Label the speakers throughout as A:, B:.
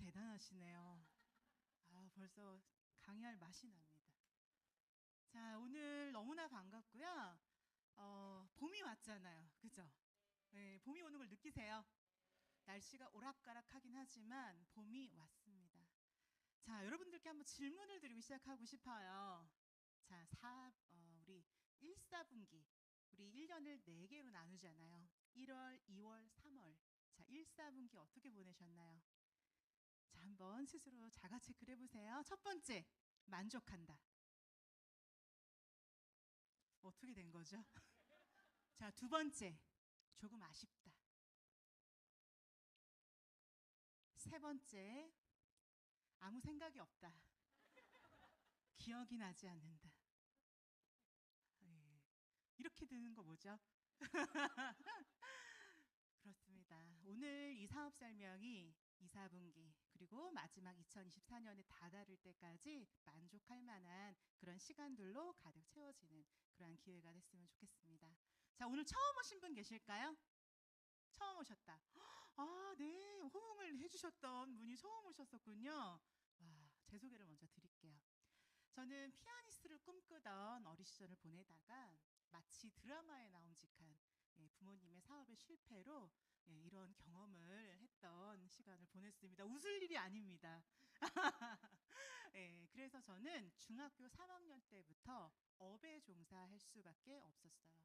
A: 대단하시네요. 벌써 강의할 맛이 납니다. 자, 오늘 너무나 반갑고요. 봄이 왔잖아요. 그죠? 네, 봄이 오는 걸 느끼세요? 날씨가 오락가락하긴 하지만 봄이 왔습니다. 자, 여러분들께 한번 질문을 드리고 시작하고 싶어요. 자, 우리 1, 4분기, 우리 1년을 4개로 나누잖아요. 1월, 2월, 3월. 자, 1, 4분기 어떻게 보내셨나요? 자, 한번 스스로 자가 체크를 해보세요. 첫 번째, 만족한다. 어떻게 된 거죠? 자, 두 번째, 조금 아쉽다. 세 번째, 아무 생각이 없다. 기억이 나지 않는다. 예. 이렇게 되는 거 뭐죠? 그렇습니다. 오늘 이 사업 설명이 2, 4분기 그리고 마지막 2024년에 다다를 때까지 만족할 만한 그런 시간들로 가득 채워지는 그러한 기회가 됐으면 좋겠습니다. 자, 오늘 처음 오신 분 계실까요? 처음 오셨다. 네. 호응을 해주셨던 분이 처음 오셨었군요. 와, 제 소개를 먼저 드릴게요. 저는 피아니스트를 꿈꾸던 어린 시절을 보내다가 마치 드라마에 나옴직한 부모님의 사업의 실패로 이런 경험을 했던 시간을 보냈습니다. 웃을 일이 아닙니다. 그래서 저는 중학교 3학년 때부터 업에 종사할 수밖에 없었어요.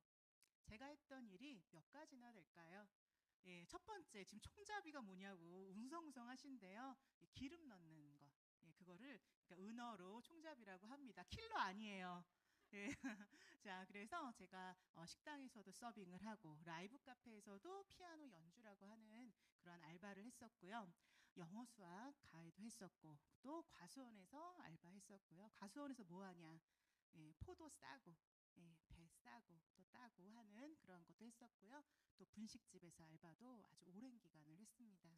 A: 제가 했던 일이 몇 가지나 될까요? 첫 번째, 지금 총잡이가 뭐냐고 웅성웅성 하신데요. 기름 넣는 거. 그거를 그러니까 은어로 총잡이라고 합니다. 킬러 아니에요. 자, 그래서 제가 식당에서도 서빙을 하고 라이브 카페에서도 피아노 연주라고 하는 그런 알바를 했었고요. 영어 수학 가이드 했었고 또 과수원에서 알바했었고요. 과수원에서 뭐 하냐? 포도 싸고 배 싸고 또 따고 하는 그런 것도 했었고요. 또 분식집에서 알바도 아주 오랜 기간을 했습니다.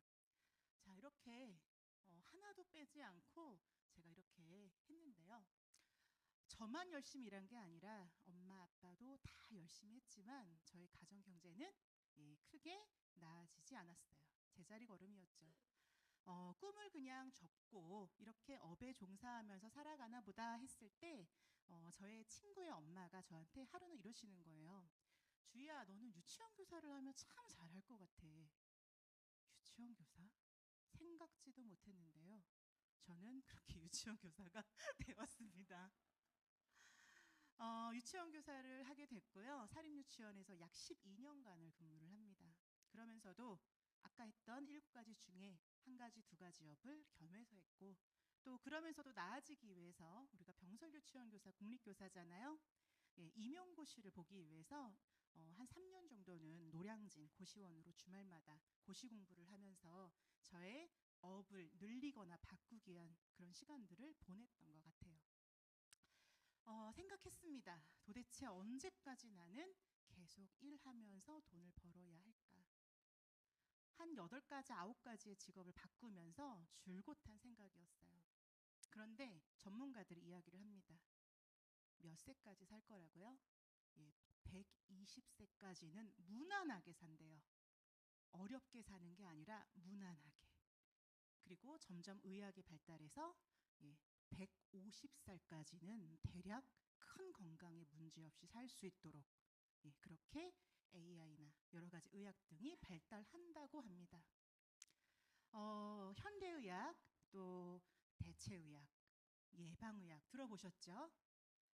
A: 자, 이렇게 하나도 빼지 않고 제가 이렇게 했는데요. 저만 열심히 일한 게 아니라 엄마 아빠도 다 열심히 했지만 저희 가정 경제는 크게 나아지지 않았어요. 제자리 걸음이었죠. 꿈을 그냥 접고 이렇게 업에 종사하면서 살아가나 보다 했을 때 저의 친구의 엄마가 저한테 하루는 이러시는 거예요. 주희야, 너는 유치원 교사를 하면 참 잘할 것 같아. 유치원 교사? 생각지도 못했는데요. 저는 그렇게 유치원 교사가 되었습니다. 유치원 교사를 하게 됐고요. 사립유치원에서 약 12년간을 근무를 합니다. 그러면서도 아까 했던 7가지 중에 한 가지, 2가지 업을 겸해서 했고 또 그러면서도 나아지기 위해서 우리가 병설유치원 교사, 국립교사잖아요. 임용고시를 보기 위해서 한 3년 정도는 노량진 고시원으로 주말마다 고시 공부를 하면서 저의 업을 늘리거나 바꾸기 위한 그런 시간들을 보냈던 것 같아요. 생각했습니다. 도대체 언제까지 나는 계속 일하면서 돈을 벌어야 할까? 한 8가지, 9가지의 직업을 바꾸면서 줄곧 한 생각이었어요. 그런데 전문가들이 이야기를 합니다. 몇 세까지 살 거라고요? 120세까지는 무난하게 산대요. 어렵게 사는 게 아니라 무난하게. 그리고 점점 의학이 발달해서 150살까지는 대략 큰 건강에 문제없이 살 수 있도록 그렇게 AI나 여러 가지 의학 등이 발달한다고 합니다. 현대의학 또 대체의학, 예방의학 들어보셨죠?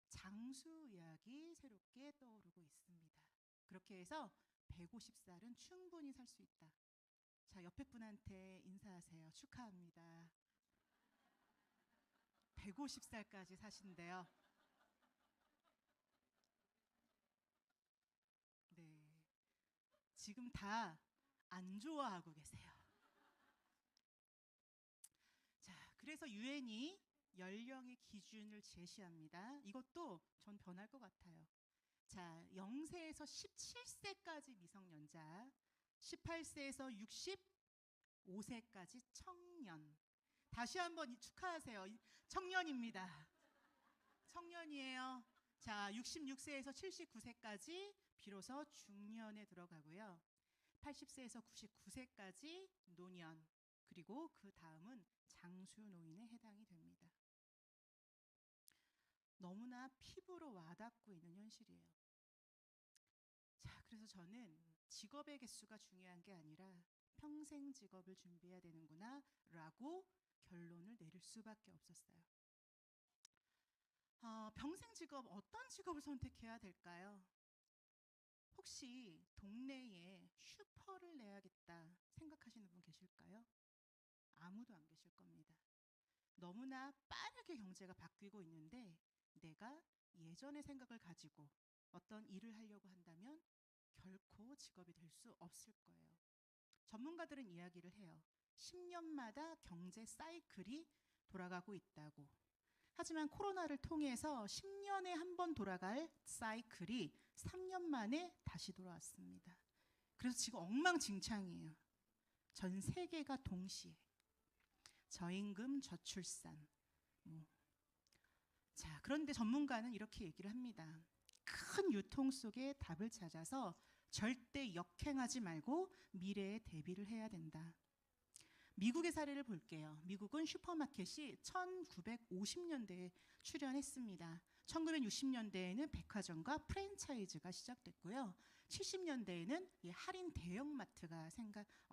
A: 장수의학이 새롭게 떠오르고 있습니다. 그렇게 해서 150살은 충분히 살 수 있다. 자, 옆에 분한테 인사하세요. 축하합니다. 150살까지 사신대요. 네. 지금 다 안 좋아하고 계세요. 자, 그래서 유엔이 연령의 기준을 제시합니다. 이것도 전 변할 것 같아요. 자, 0세에서 17세까지 미성년자, 18세에서 65세까지 청년. 다시 한번 축하하세요. 청년입니다. 청년이에요. 자, 66세에서 79세까지 비로소 중년에 들어가고요. 80세에서 99세까지 노년, 그리고 그 다음은 장수노인에 해당이 됩니다. 너무나 피부로 와닿고 있는 현실이에요. 자, 그래서 저는 직업의 개수가 중요한 게 아니라 평생 직업을 준비해야 되는구나 라고 결론을 내릴 수밖에 없었어요. 평생 직업, 어떤 직업을 선택해야 될까요? 혹시 동네에 슈퍼를 내야겠다 생각하시는 분 계실까요? 아무도 안 계실 겁니다. 너무나 빠르게 경제가 바뀌고 있는데 내가 예전의 생각을 가지고 어떤 일을 하려고 한다면 결코 직업이 될 수 없을 거예요. 전문가들은 이야기를 해요. 10년마다 경제 사이클이 돌아가고 있다고. 하지만 코로나를 통해서 10년에 한 번 돌아갈 사이클이 3년 만에 다시 돌아왔습니다. 그래서 지금 엉망진창이에요. 전 세계가 동시에. 저임금, 저출산. 자, 그런데 전문가는 이렇게 얘기를 합니다. 큰 유통 속에 답을 찾아서 절대 역행하지 말고 미래에 대비를 해야 된다. 미국의 사례를 볼게요. 미국은 슈퍼마켓이 1950년대에 출현했습니다. 1960년대에는 백화점과 프랜차이즈가 시작됐고요. 70년대에는 할인 대형마트가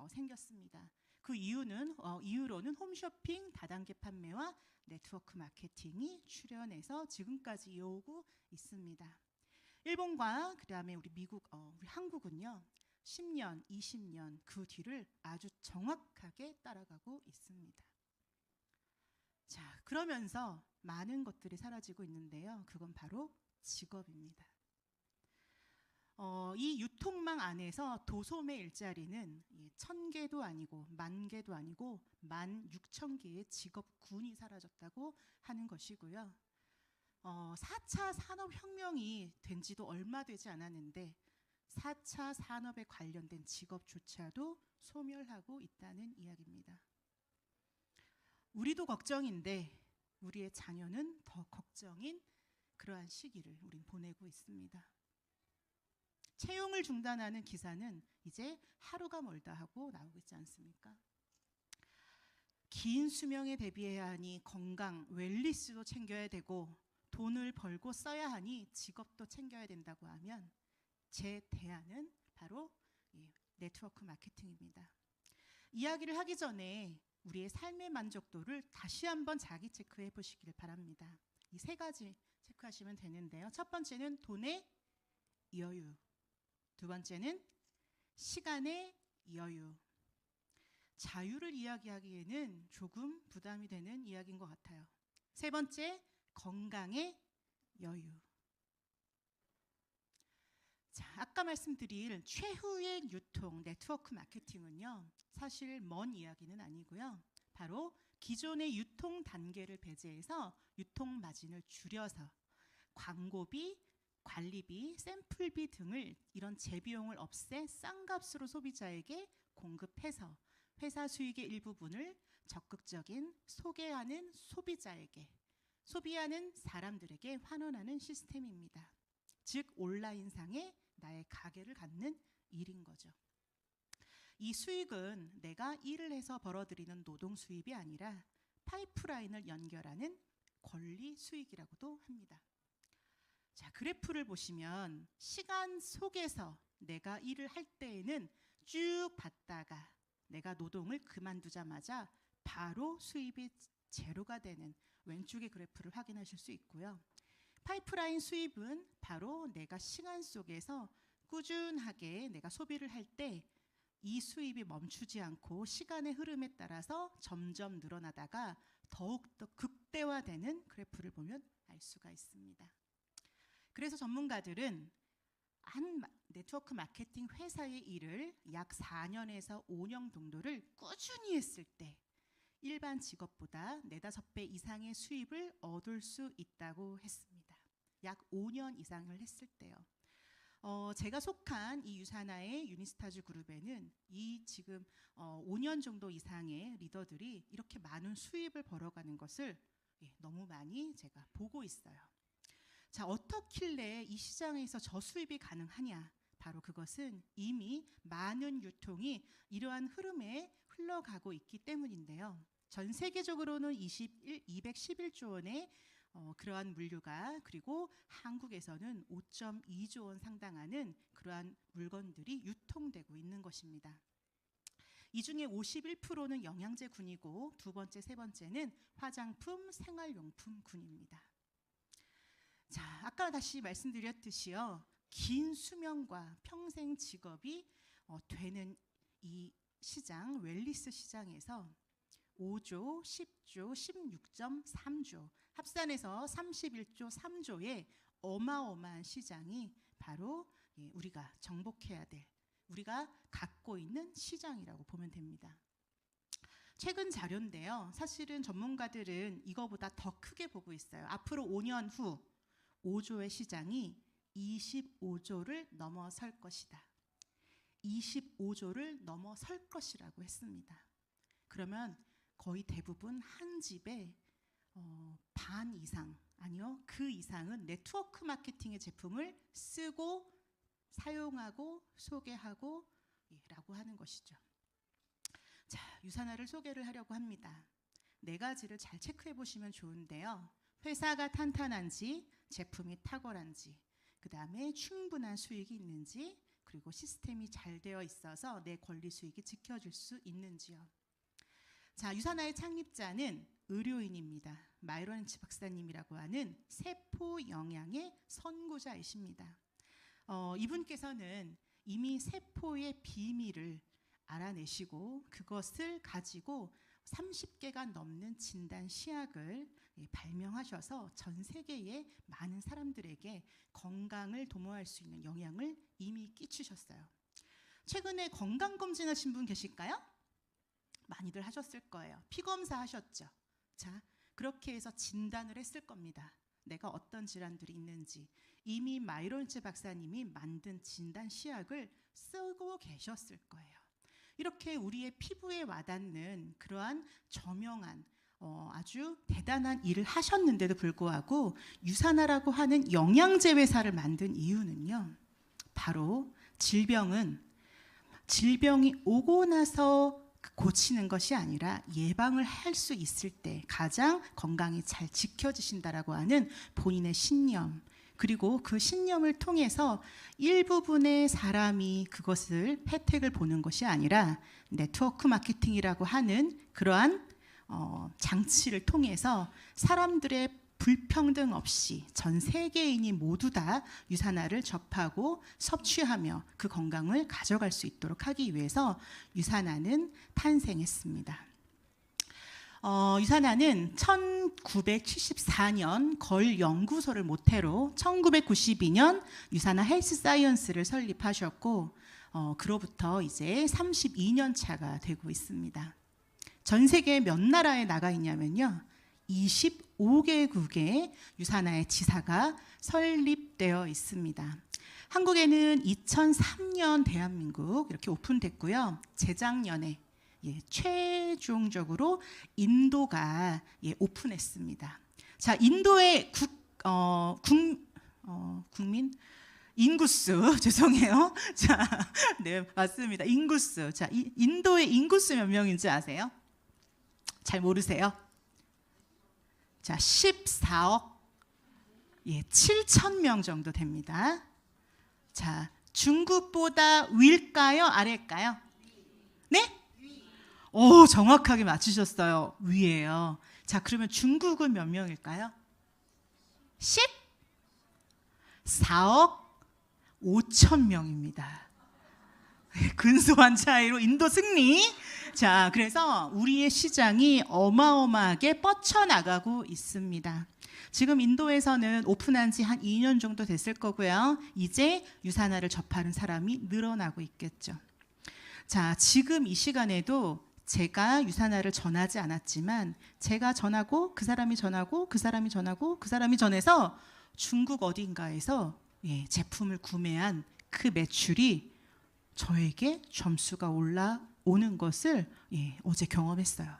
A: 생겼습니다. 그 이유로는 홈쇼핑, 다단계 판매와 네트워크 마케팅이 출현해서 지금까지 이어오고 있습니다. 일본과 그다음에 우리 한국은요. 10년, 20년 그 뒤를 아주 정확하게 따라가고 있습니다. 자, 그러면서 많은 것들이 사라지고 있는데요. 그건 바로 직업입니다. 이 유통망 안에서 도소매 일자리는 1000개도 아니고 10,000개도 아니고 16,000개의 직업군이 사라졌다고 하는 것이고요. 4차 산업혁명이 된 지도 얼마 되지 않았는데 4차 산업에 관련된 직업조차도 소멸하고 있다는 이야기입니다. 우리도 걱정인데 우리의 자녀는 더 걱정인 그러한 시기를 우린 보내고 있습니다. 채용을 중단하는 기사는 이제 하루가 멀다 하고 나오고 있지 않습니까? 긴 수명에 대비해야 하니 건강, 웰리스도 챙겨야 되고 돈을 벌고 써야 하니 직업도 챙겨야 된다고 하면 제 대안은 바로 네트워크 마케팅입니다. 이야기를 하기 전에 우리의 삶의 만족도를 다시 한번 자기 체크해 보시길 바랍니다. 이 세 가지 체크하시면 되는데요. 첫 번째는 돈의 여유. 두 번째는 시간의 여유. 자유를 이야기하기에는 조금 부담이 되는 이야기인 것 같아요. 세 번째, 건강의 여유. 자, 아까 말씀드릴 최후의 유통, 네트워크 마케팅은요. 사실 먼 이야기는 아니고요. 바로 기존의 유통 단계를 배제해서 유통 마진을 줄여서 광고비, 관리비, 샘플비 등을 이런 재비용을 없애 싼 값으로 소비자에게 공급해서 회사 수익의 일부분을 적극적인 소개하는 소비자에게, 소비하는 사람들에게 환원하는 시스템입니다. 즉 온라인상에 나의 가게를 갖는 일인 거죠. 이 수익은 내가 일을 해서 벌어들이는 노동 수입이 아니라 파이프라인을 연결하는 권리 수익이라고도 합니다. 자, 그래프를 보시면 시간 속에서 내가 일을 할 때에는 쭉 받다가 내가 노동을 그만두자마자 바로 수입이 제로가 되는 왼쪽의 그래프를 확인하실 수 있고요. 파이프라인 수입은 바로 내가 시간 속에서 꾸준하게 내가 소비를 할 때 이 수입이 멈추지 않고 시간의 흐름에 따라서 점점 늘어나다가 더욱더 극대화되는 그래프를 보면 알 수가 있습니다. 그래서 전문가들은 한 네트워크 마케팅 회사의 일을 약 4년에서 5년 정도를 꾸준히 했을 때 일반 직업보다 4-5배 이상의 수입을 얻을 수 있다고 했습니다. 약 5년 이상을 했을 때요. 제가 속한 이 유사나의 유니스타즈 그룹에는 이 지금 5년 정도 이상의 리더들이 이렇게 많은 수입을 벌어가는 것을 너무 많이 제가 보고 있어요. 자, 어떻길래 이 시장에서 저수입이 가능하냐? 바로 그것은 이미 많은 유통이 이러한 흐름에 흘러가고 있기 때문인데요. 전 세계적으로는 211조 원의 그러한 물류가, 그리고 한국에서는 5.2조 원 상당하는 그러한 물건들이 유통되고 있는 것입니다. 이 중에 51%는 영양제군이고 두 번째, 세 번째는 화장품, 생활용품군입니다. 자, 아까 다시 말씀드렸듯이요. 긴 수명과 평생 직업이 되는 이 시장, 웰니스 시장에서 5조, 10조, 16.3조, 합산해서 31조 3조의 어마어마한 시장이 바로 우리가 정복해야 될, 우리가 갖고 있는 시장이라고 보면 됩니다. 최근 자료인데요. 사실은 전문가들은 이거보다 더 크게 보고 있어요. 앞으로 5년 후 5조의 시장이 25조를 넘어설 것이다. 25조를 넘어설 것이라고 했습니다. 그러면 거의 대부분 한 집에 반 이상, 아니요, 그 이상은 네트워크 마케팅의 제품을 쓰고 사용하고 소개하고 라고 하는 것이죠. 자, 유산화를 소개를 하려고 합니다. 4가지를 잘 체크해 보시면 좋은데요. 회사가 탄탄한지, 제품이 탁월한지, 그 다음에 충분한 수익이 있는지, 그리고 시스템이 잘 되어 있어서 내 권리 수익이 지켜질 수 있는지요. 자, 유산화의 창립자는 의료인입니다. 마이론 헨츠 박사님이라고 하는 세포 영양의 선구자이십니다. 이분께서는 이미 세포의 비밀을 알아내시고 그것을 가지고 30개가 넘는 진단 시약을 발명하셔서 전 세계의 많은 사람들에게 건강을 도모할 수 있는 영향을 이미 끼치셨어요. 최근에 건강검진 하신 분 계실까요? 많이들 하셨을 거예요. 피검사 하셨죠. 자, 그렇게 해서 진단을 했을 겁니다. 내가 어떤 질환들이 있는지. 이미 마이론 헨츠 박사님이 만든 진단 시약을 쓰고 계셨을 거예요. 이렇게 우리의 피부에 와닿는 그러한 저명한 아주 대단한 일을 하셨는데도 불구하고 유산화라고 하는 영양제 회사를 만든 이유는요. 바로 질병이 오고 나서 고치는 것이 아니라 예방을 할 수 있을 때 가장 건강이 잘 지켜지신다라고 하는 본인의 신념, 그리고 그 신념을 통해서 일부분의 사람이 그것을 혜택을 보는 것이 아니라 네트워크 마케팅이라고 하는 그러한 장치를 통해서 사람들의 불평등 없이 전 세계인이 모두 다 유산화를 접하고 섭취하며 그 건강을 가져갈 수 있도록 하기 위해서 유산화는 탄생했습니다. 유산화는 1974년 걸 연구소를 모태로 1992년 유산화 헬스 사이언스를 설립하셨고 그로부터 이제 32년 차가 되고 있습니다. 전 세계 몇 나라에 나가 있냐면요. 25개국의 유산화의 지사가 설립되어 있습니다. 한국에는 2003년 대한민국 이렇게 오픈됐고요. 재작년에 최종적으로 인도가 오픈했습니다. 자, 인도의 국민 인구수 죄송해요. 자, 네 맞습니다. 인구수. 자, 인도의 인구수 몇 명인지 아세요? 잘 모르세요? 자, 14억 7천 명 정도 됩니다. 자, 중국보다 위일까요? 아래일까요? 네? 오, 정확하게 맞추셨어요. 위예요. 자, 그러면 중국은 몇 명일까요? 14억 5천 명입니다. 근소한 차이로 인도 승리. 자, 그래서 우리의 시장이 어마어마하게 뻗쳐나가고 있습니다. 지금 인도에서는 오픈한 지 한 2년 정도 됐을 거고요. 이제 유산화를 접하는 사람이 늘어나고 있겠죠. 자, 지금 이 시간에도 제가 유산화를 전하지 않았지만 제가 전하고 그 사람이 전하고 그 사람이 전하고 그 사람이 전해서 중국 어딘가에서 제품을 구매한 그 매출이 저에게 점수가 올라오는 것을 어제 경험했어요.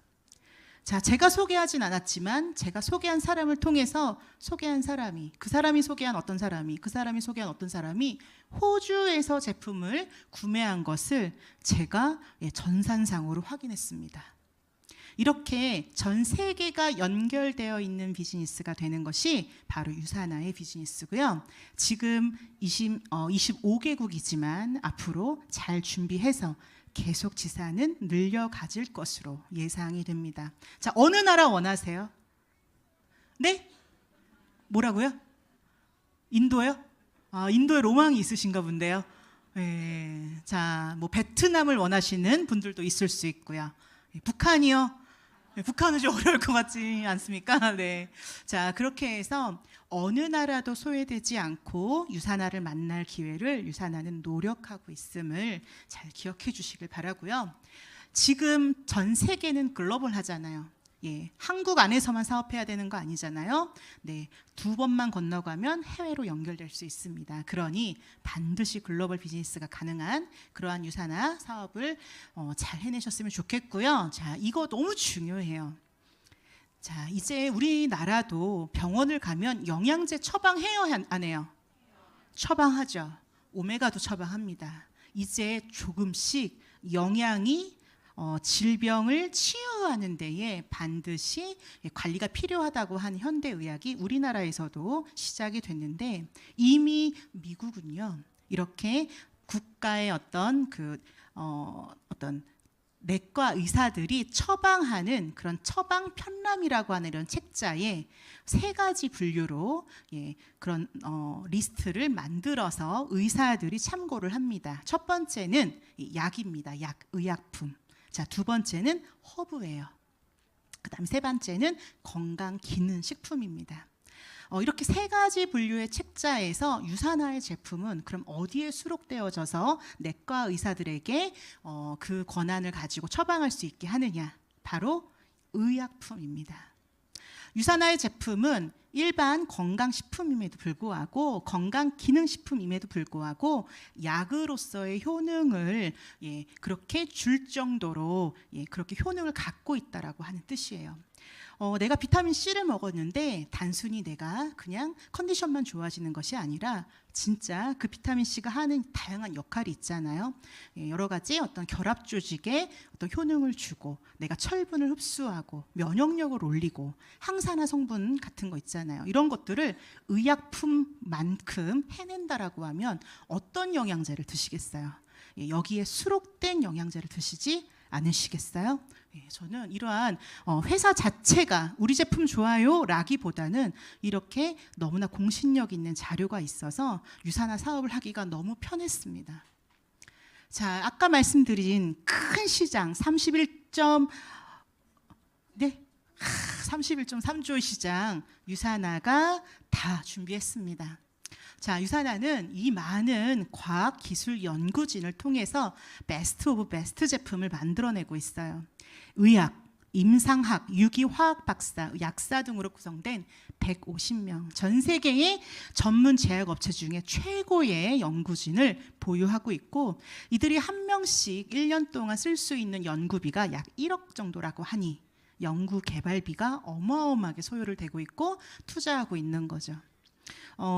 A: 자, 제가 소개하진 않았지만 제가 소개한 사람을 통해서 소개한 사람이, 그 사람이 소개한 어떤 사람이, 그 사람이 소개한 어떤 사람이 호주에서 제품을 구매한 것을 제가 전산상으로 확인했습니다. 이렇게 전 세계가 연결되어 있는 비즈니스가 되는 것이 바로 유사나의 비즈니스고요. 지금 25개국이지만 앞으로 잘 준비해서 계속 지산은 늘려 가질 것으로 예상이 됩니다. 자, 어느 나라 원하세요? 네? 뭐라고요? 인도요? 아, 인도에 로망이 있으신가 본데요. 네. 자, 뭐 베트남을 원하시는 분들도 있을 수 있고요. 북한이요? 네, 북한은 좀 어려울 것 같지 않습니까? 네. 자, 그렇게 해서 어느 나라도 소외되지 않고 유사나를 만날 기회를 유사나는 노력하고 있음을 잘 기억해 주시길 바라고요. 지금 전 세계는 글로벌 하잖아요. 예, 한국 안에서만 사업해야 되는 거 아니잖아요. 네, 2번만 건너가면 해외로 연결될 수 있습니다. 그러니 반드시 글로벌 비즈니스가 가능한 그러한 유사나 사업을 잘 해내셨으면 좋겠고요. 자, 이거 너무 중요해요. 자, 이제 우리나라도 병원을 가면 영양제 처방해요, 안 해요? 처방하죠. 오메가도 처방합니다. 이제 조금씩 영양이 질병을 치유하는 데에 반드시 관리가 필요하다고 하는 현대의학이 우리나라에서도 시작이 됐는데, 이미 미국은요, 이렇게 국가의 어떤 내과 의사들이 처방하는 그런 처방 편람이라고 하는 이런 책자에 3가지 분류로 그런 리스트를 만들어서 의사들이 참고를 합니다. 첫 번째는 약입니다. 약, 의약품. 자, 2번째는 허브예요. 그다음 3번째는 건강기능식품입니다. 이렇게 3가지 분류의 책자에서 유사나의 제품은 그럼 어디에 수록되어져서 내과 의사들에게 그 권한을 가지고 처방할 수 있게 하느냐? 바로 의약품입니다. 유사나의 제품은 일반 건강식품임에도 불구하고 건강기능식품임에도 불구하고 약으로서의 효능을 그렇게 줄 정도로 그렇게 효능을 갖고 있다라고 하는 뜻이에요. 내가 비타민 C를 먹었는데 단순히 내가 그냥 컨디션만 좋아지는 것이 아니라 진짜 그 비타민 C가 하는 다양한 역할이 있잖아요. 여러 가지 어떤 결합 조직에 어떤 효능을 주고 내가 철분을 흡수하고 면역력을 올리고 항산화 성분 같은 거 있잖아요. 이런 것들을 의약품만큼 해낸다라고 하면 어떤 영양제를 드시겠어요? 여기에 수록된 영양제를 드시지 않으시겠어요? 저는 이러한 회사 자체가 우리 제품 좋아요 라기보다는 이렇게 너무나 공신력 있는 자료가 있어서 유사나 사업을 하기가 너무 편했습니다. 자, 아까 말씀드린 큰 시장 31.3조의 시장 유사나가 다 준비했습니다. 자, 유사나는 이 많은 과학 기술 연구진을 통해서 베스트 오브 베스트 제품을 만들어내고 있어요. 의학, 임상학, 유기화학 박사, 약사 등으로 구성된 150명, 전 세계의 전문 제약업체 중에 최고의 연구진을 보유하고 있고, 이들이 한 명씩 1년 동안 쓸 수 있는 연구비가 약 1억 정도라고 하니 연구 개발비가 어마어마하게 소요를 되고 있고 투자하고 있는 거죠.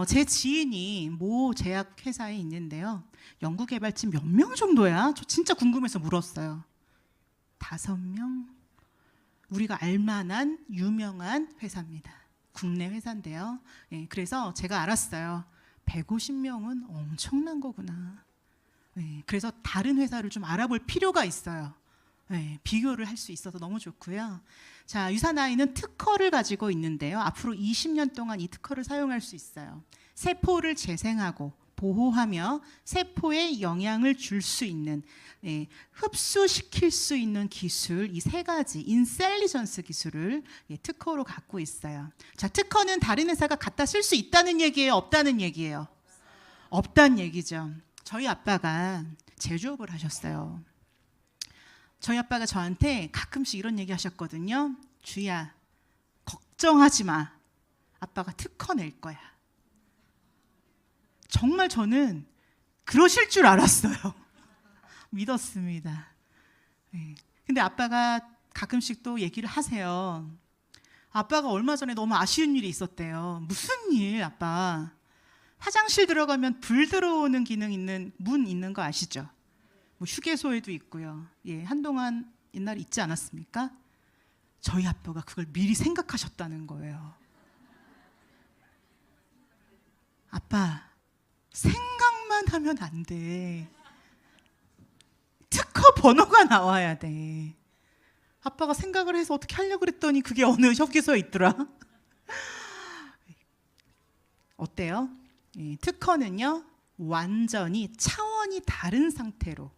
A: 제 지인이 모 제약회사에 있는데요. 연구개발팀 몇 명 정도야? 저 진짜 궁금해서 물었어요. 5명? 우리가 알만한 유명한 회사입니다. 국내 회사인데요. 그래서 제가 알았어요. 150명은 엄청난 거구나. 그래서 다른 회사를 좀 알아볼 필요가 있어요. 비교를 할 수 있어서 너무 좋고요. 자, 유사나이는 특허를 가지고 있는데요. 앞으로 20년 동안 이 특허를 사용할 수 있어요. 세포를 재생하고 보호하며 세포에 영향을 줄 수 있는, 흡수시킬 수 있는 기술, 이 3가지 인셀리전스 기술을 특허로 갖고 있어요. 자, 특허는 다른 회사가 갖다 쓸 수 있다는 얘기예요? 없다는 얘기예요? 없다는 얘기죠. 저희 아빠가 제조업을 하셨어요. 저희 아빠가 저한테 가끔씩 이런 얘기 하셨거든요. 주희야, 걱정하지 마. 아빠가 특허 낼 거야. 정말 저는 그러실 줄 알았어요. 믿었습니다. 근데 아빠가 가끔씩 또 얘기를 하세요. 아빠가 얼마 전에 너무 아쉬운 일이 있었대요. 무슨 일, 아빠? 화장실 들어가면 불 들어오는 기능 있는 문 있는 거 아시죠? 뭐 휴게소에도 있고요. 예, 한동안 옛날에 있지 않았습니까? 저희 아빠가 그걸 미리 생각하셨다는 거예요. 아빠, 생각만 하면 안 돼. 특허 번호가 나와야 돼. 아빠가 생각을 해서 어떻게 하려고 그랬더니 그게 어느 휴게소에 있더라. 어때요? 예, 특허는요, 완전히 차원이 다른 상태로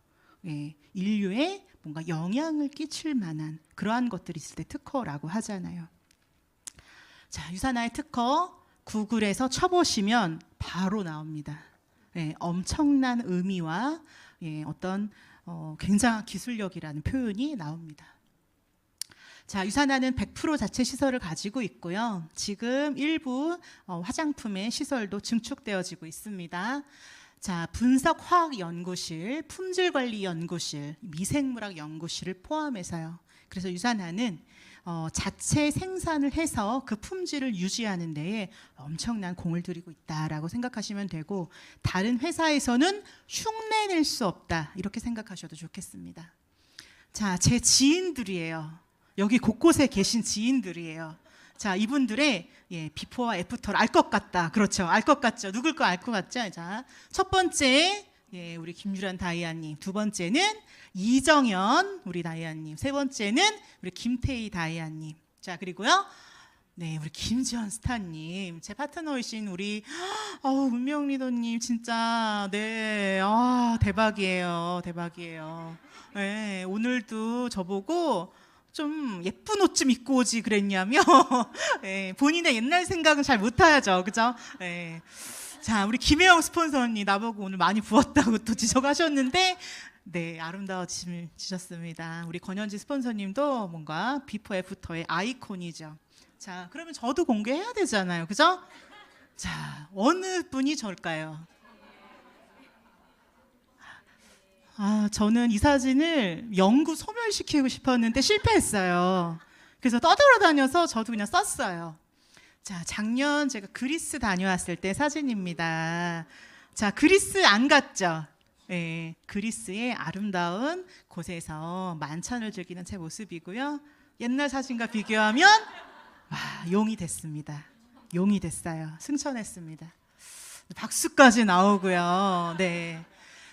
A: 인류에 뭔가 영향을 끼칠 만한 그러한 것들이 있을 때 특허라고 하잖아요. 자, 유산화의 특허 구글에서 쳐보시면 바로 나옵니다. 엄청난 의미와 어떤 굉장한 기술력이라는 표현이 나옵니다. 자, 유산화는 100% 자체 시설을 가지고 있고요. 지금 일부 화장품의 시설도 증축되어지고 있습니다. 자, 분석화학연구실, 품질관리연구실, 미생물학연구실을 포함해서요. 그래서 유산화는 자체 생산을 해서 그 품질을 유지하는 데에 엄청난 공을 들이고 있다라고 생각하시면 되고, 다른 회사에서는 흉내낼 수 없다 이렇게 생각하셔도 좋겠습니다. 자, 제 지인들이에요. 여기 곳곳에 계신 지인들이에요. 자, 이분들의 비포와 애프터를 알 것 같다. 그렇죠. 알 것 같죠. 누굴 거 알 것 같죠. 자, 첫 번째 우리 김유란 다이아님, 두 번째는 이정현 우리 다이아님, 세 번째는 우리 김태희 다이아님. 자, 그리고요, 우리 김지현 스타님, 제 파트너이신 우리 운명 리더님, 진짜 대박이에요. 대박이에요. 오늘도 저보고 좀 예쁜 옷 좀 입고 오지 그랬냐며. 본인의 옛날 생각은 잘 못하죠, 그죠? 자, 우리 김혜영 스폰서님 나보고 오늘 많이 부었다고 또 지적하셨는데, 아름다워지셨습니다. 우리 권현지 스폰서님도 뭔가 비포 애프터의 아이콘이죠. 자, 그러면 저도 공개해야 되잖아요, 그죠? 자, 어느 분이 저일까요? 저는 이 사진을 영구 소멸시키고 싶었는데 실패했어요. 그래서 떠돌아다녀서 저도 그냥 썼어요. 자, 작년 제가 그리스 다녀왔을 때 사진입니다. 자, 그리스 안 갔죠? 그리스의 아름다운 곳에서 만찬을 즐기는 제 모습이고요. 옛날 사진과 비교하면 용이 됐습니다. 용이 됐어요. 승천했습니다. 박수까지 나오고요.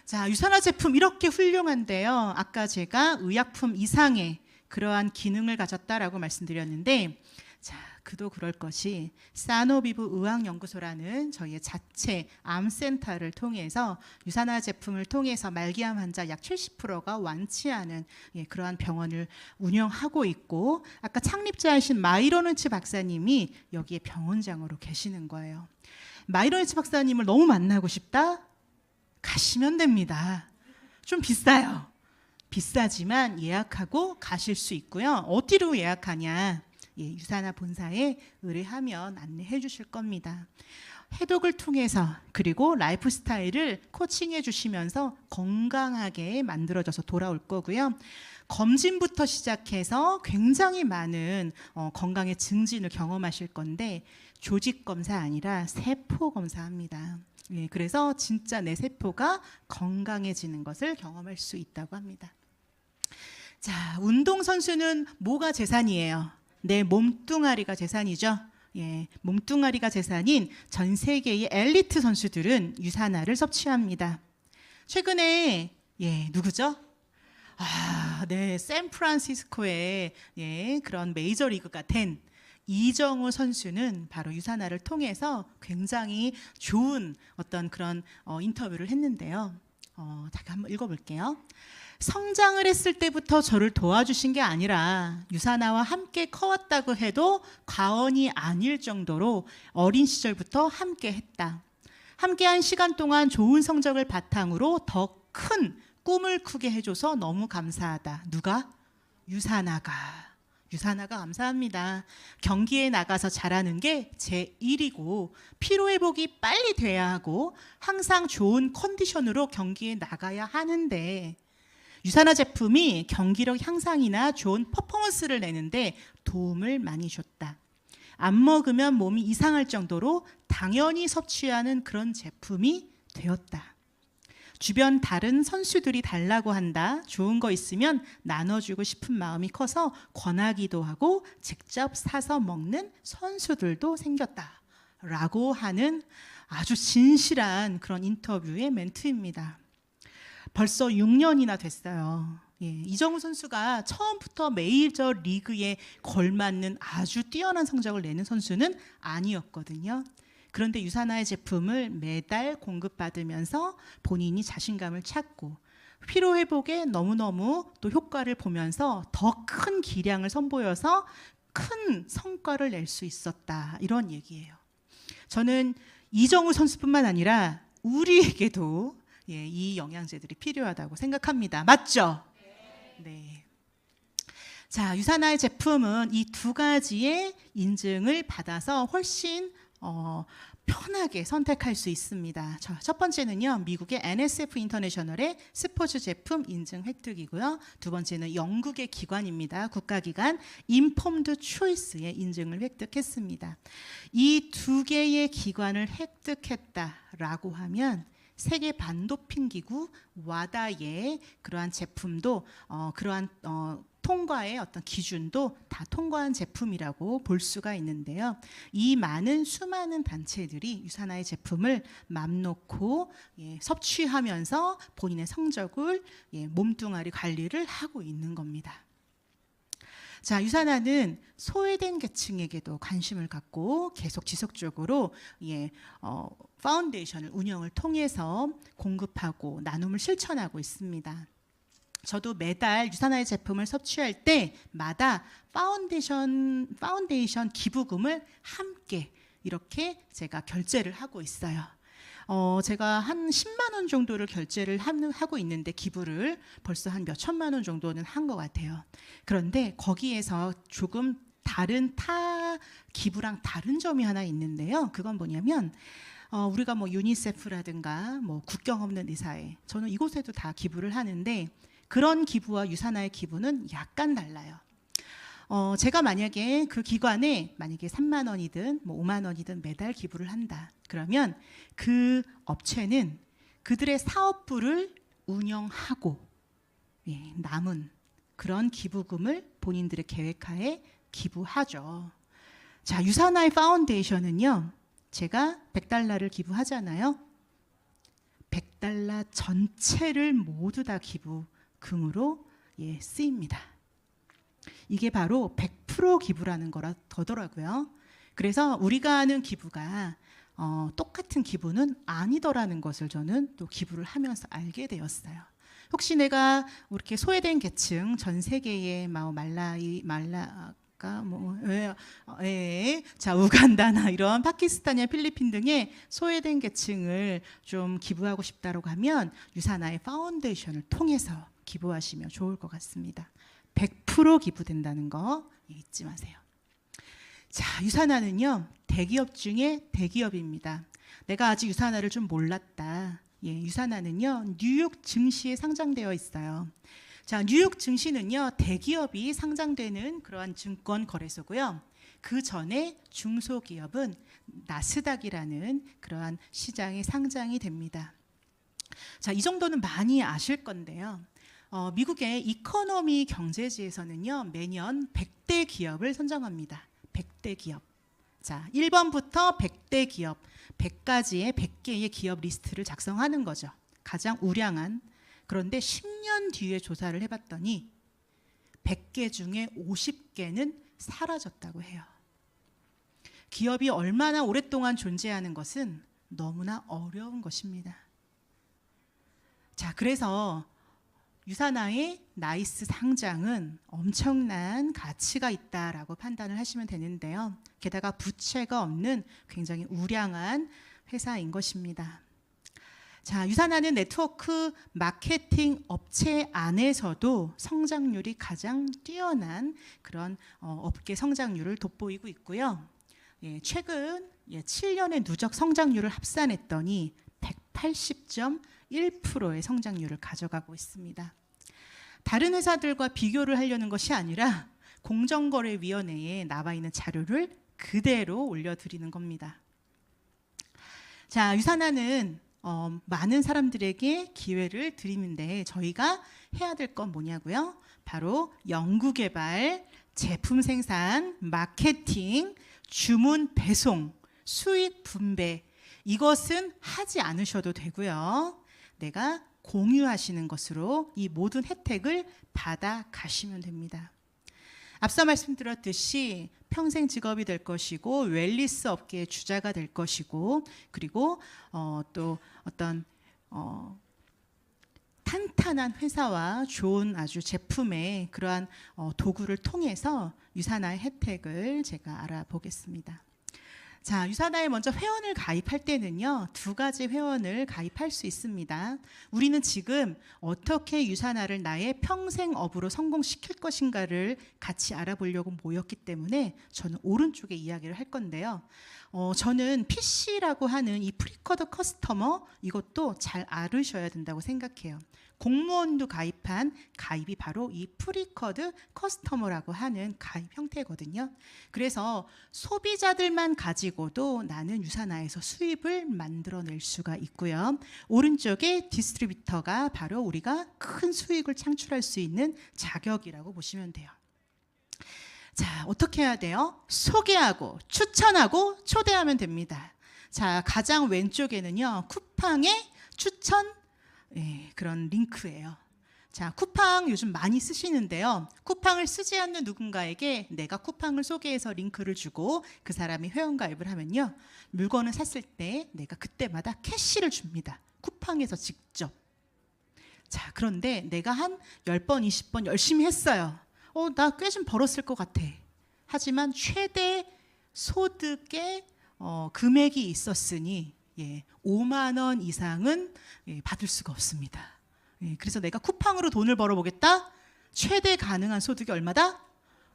A: 자, 유산화 제품 이렇게 훌륭한데요. 아까 제가 의약품 이상의 그러한 기능을 가졌다라고 말씀드렸는데, 자, 그도 그럴 것이 사노비브 의학연구소라는 저희의 자체 암센터를 통해서 유산화 제품을 통해서 말기암 환자 약 70%가 완치하는 그러한 병원을 운영하고 있고, 아까 창립자이신 마이로노치 박사님이 여기에 병원장으로 계시는 거예요. 마이로노치 박사님을 너무 만나고 싶다? 가시면 됩니다. 좀 비싸요. 비싸지만 예약하고 가실 수 있고요. 어디로 예약하냐? 유산화 본사에 의뢰하면 안내해 주실 겁니다. 해독을 통해서, 그리고 라이프 스타일을 코칭해 주시면서 건강하게 만들어져서 돌아올 거고요. 검진부터 시작해서 굉장히 많은 건강의 증진을 경험하실 건데, 조직 검사 아니라 세포 검사합니다. 그래서 진짜 내 세포가 건강해지는 것을 경험할 수 있다고 합니다. 자, 운동선수는 뭐가 재산이에요? 내 몸뚱아리가 재산이죠. 몸뚱아리가 재산인 전 세계의 엘리트 선수들은 유산화를 섭취합니다. 최근에 누구죠? 샌프란시스코의 그런 메이저리그가 된 이정우 선수는 바로 유산화를 통해서 굉장히 좋은 어떤 그런 인터뷰를 했는데요. 잠깐 한번 읽어볼게요. 성장을 했을 때부터 저를 도와주신 게 아니라 유산화와 함께 커왔다고 해도 과언이 아닐 정도로 어린 시절부터 함께 했다. 함께한 시간 동안 좋은 성적을 바탕으로 더 큰 꿈을 꾸게 해줘서 너무 감사하다. 누가? 유산화가 감사합니다. 경기에 나가서 잘하는 게 제 일이고, 피로회복이 빨리 돼야 하고 항상 좋은 컨디션으로 경기에 나가야 하는데, 유산화 제품이 경기력 향상이나 좋은 퍼포먼스를 내는데 도움을 많이 줬다. 안 먹으면 몸이 이상할 정도로 당연히 섭취하는 그런 제품이 되었다. 주변 다른 선수들이 달라고 한다. 좋은 거 있으면 나눠주고 싶은 마음이 커서 권하기도 하고 직접 사서 먹는 선수들도 생겼다. 라고 하는 아주 진실한 그런 인터뷰의 멘트입니다. 벌써 6년이나 됐어요. 이정우 선수가 처음부터 메이저 리그에 걸맞는 아주 뛰어난 성적을 내는 선수는 아니었거든요. 그런데 유산화의 제품을 매달 공급받으면서 본인이 자신감을 찾고 피로 회복에 너무너무 또 효과를 보면서 더 큰 기량을 선보여서 큰 성과를 낼 수 있었다. 이런 얘기예요. 저는 이정우 선수뿐만 아니라 우리에게도 이 영양제들이 필요하다고 생각합니다. 맞죠? 네. 자, 유산화의 제품은 이 두 가지의 인증을 받아서 훨씬 편하게 선택할 수 있습니다. 첫 번째는요, 미국의 NSF 인터내셔널의 스포츠 제품 인증 획득이고요. 두 번째는 영국의 기관입니다. 국가기관 인폼드 초이스의 인증을 획득했습니다. 이 두 개의 기관을 획득했다라고 하면 세계 반도핑 기구 와다의 그러한 제품도 그러한 통과의 어떤 기준도 다 통과한 제품이라고 볼 수가 있는데요. 이 수많은 단체들이 유산화의 제품을 맘 놓고 섭취하면서 본인의 성적을 몸뚱아리 관리를 하고 있는 겁니다. 자, 유산화는 소외된 계층에게도 관심을 갖고 계속 지속적으로 파운데이션을 운영을 통해서 공급하고 나눔을 실천하고 있습니다. 저도 매달 유산화의 제품을 섭취할 때마다 파운데이션 기부금을 함께 이렇게 제가 결제를 하고 있어요. 제가 한 10만 원 정도를 결제를 하고 있는데 기부를 벌써 한 몇 천만 원 정도는 한 것 같아요. 그런데 거기에서 조금 다른 기부랑 다른 점이 하나 있는데요. 그건 뭐냐면 우리가 유니세프라든가 국경 없는 의사회, 저는 이곳에도 다 기부를 하는데 그런 기부와 유산화의 기부는 약간 달라요. 제가 만약에 그 기관에 3만 원이든 5만 원이든 매달 기부를 한다. 그러면 그 업체는 그들의 사업부를 운영하고 남은 그런 기부금을 본인들의 계획하에 기부하죠. 자, 유산화의 파운데이션은요. 제가 $100를 기부하잖아요. $100 전체를 모두 다 기부금으로 쓰입니다. 이게 바로 100% 기부라는 거더라고요. 그래서 우리가 하는 기부가 똑같은 기부는 아니더라는 것을 저는 또 기부를 하면서 알게 되었어요. 혹시 내가 이렇게 소외된 계층 전 세계에 자, 우간다나 이런 파키스탄이나 필리핀 등의 소외된 계층을 좀 기부하고 싶다고 하면 유산화의 파운데이션을 통해서 기부하시면 좋을 것 같습니다. 100% 기부된다는 거 잊지 마세요. 자, 유산화는요, 대기업 중에 대기업입니다. 내가 아직 유산화를 좀 몰랐다. 유산화는요, 뉴욕 증시에 상장되어 있어요. 자, 뉴욕 증시는요, 대기업이 상장되는 그러한 증권 거래소고요. 그 전에 중소기업은 나스닥이라는 그러한 시장에 상장이 됩니다. 자, 이 정도는 많이 아실 건데요. 미국의 이코노미 경제지에서는요, 매년 100대 기업을 선정합니다. 100대 기업. 자, 1번부터 100대 기업, 100가지의 100개의 기업 리스트를 작성하는 거죠. 가장 우량한. 그런데 10년 뒤에 조사를 해봤더니 100개 중에 50개는 사라졌다고 해요. 기업이 얼마나 오랫동안 존재하는 것은 너무나 어려운 것입니다. 자, 그래서 유산화의 나이스 상장은 엄청난 가치가 있다라고 판단을 하시면 되는데요. 게다가 부채가 없는 굉장히 우량한 회사인 것입니다. 자, 유산화는 네트워크 마케팅 업체 안에서도 성장률이 가장 뛰어난 그런 업계 성장률을 돋보이고 있고요. 최근 7년의 누적 성장률을 합산했더니 180.1%의 성장률을 가져가고 있습니다. 다른 회사들과 비교를 하려는 것이 아니라 공정거래위원회에 나와 있는 자료를 그대로 올려드리는 겁니다. 자, 유산화는 많은 사람들에게 기회를 드리는데 저희가 해야 될 건 뭐냐고요? 바로 연구개발, 제품 생산, 마케팅, 주문 배송, 수익 분배, 이것은 하지 않으셔도 되고요. 내가 공유하시는 것으로 이 모든 혜택을 받아 가시면 됩니다. 앞서 말씀드렸듯이 평생 직업이 될 것이고 웰니스 업계의 주자가 될 것이고, 그리고 또 어떤 탄탄한 회사와 좋은 아주 제품의 그러한 도구를 통해서 유산화의 혜택을 제가 알아보겠습니다. 자, 유산화에 먼저 회원을 가입할 때는요, 두 가지 회원을 가입할 수 있습니다. 우리는 지금 어떻게 유산화를 나의 평생업으로 성공시킬 것인가를 같이 알아보려고 모였기 때문에 저는 오른쪽에 이야기를 할 건데요. 저는 PC라고 하는 이 프리쿼드 커스터머, 이것도 잘 알으셔야 된다고 생각해요. 공무원도 가입한 가입이 바로 이 프리쿼드 커스터머라고 하는 가입 형태거든요. 그래서 소비자들만 가지고도 나는 유산화에서 수입을 만들어낼 수가 있고요. 오른쪽에 디스트리뷰터가 바로 우리가 큰 수익을 창출할 수 있는 자격이라고 보시면 돼요. 자, 어떻게 해야 돼요? 소개하고 추천하고 초대하면 됩니다. 자, 가장 왼쪽에는요, 쿠팡의 추천 그런 링크예요. 자, 쿠팡 요즘 많이 쓰시는데요. 쿠팡을 쓰지 않는 누군가에게 내가 쿠팡을 소개해서 링크를 주고 그 사람이 회원가입을 하면요, 물건을 샀을 때 내가 그때마다 캐시를 줍니다. 쿠팡에서 직접. 자, 그런데 내가 한 10번, 20번 열심히 했어요. 나 꽤 좀 벌었을 것 같아. 하지만 최대 소득의 금액이 있었으니 5만 원 이상은 받을 수가 없습니다. 그래서 내가 쿠팡으로 돈을 벌어보겠다? 최대 가능한 소득이 얼마다?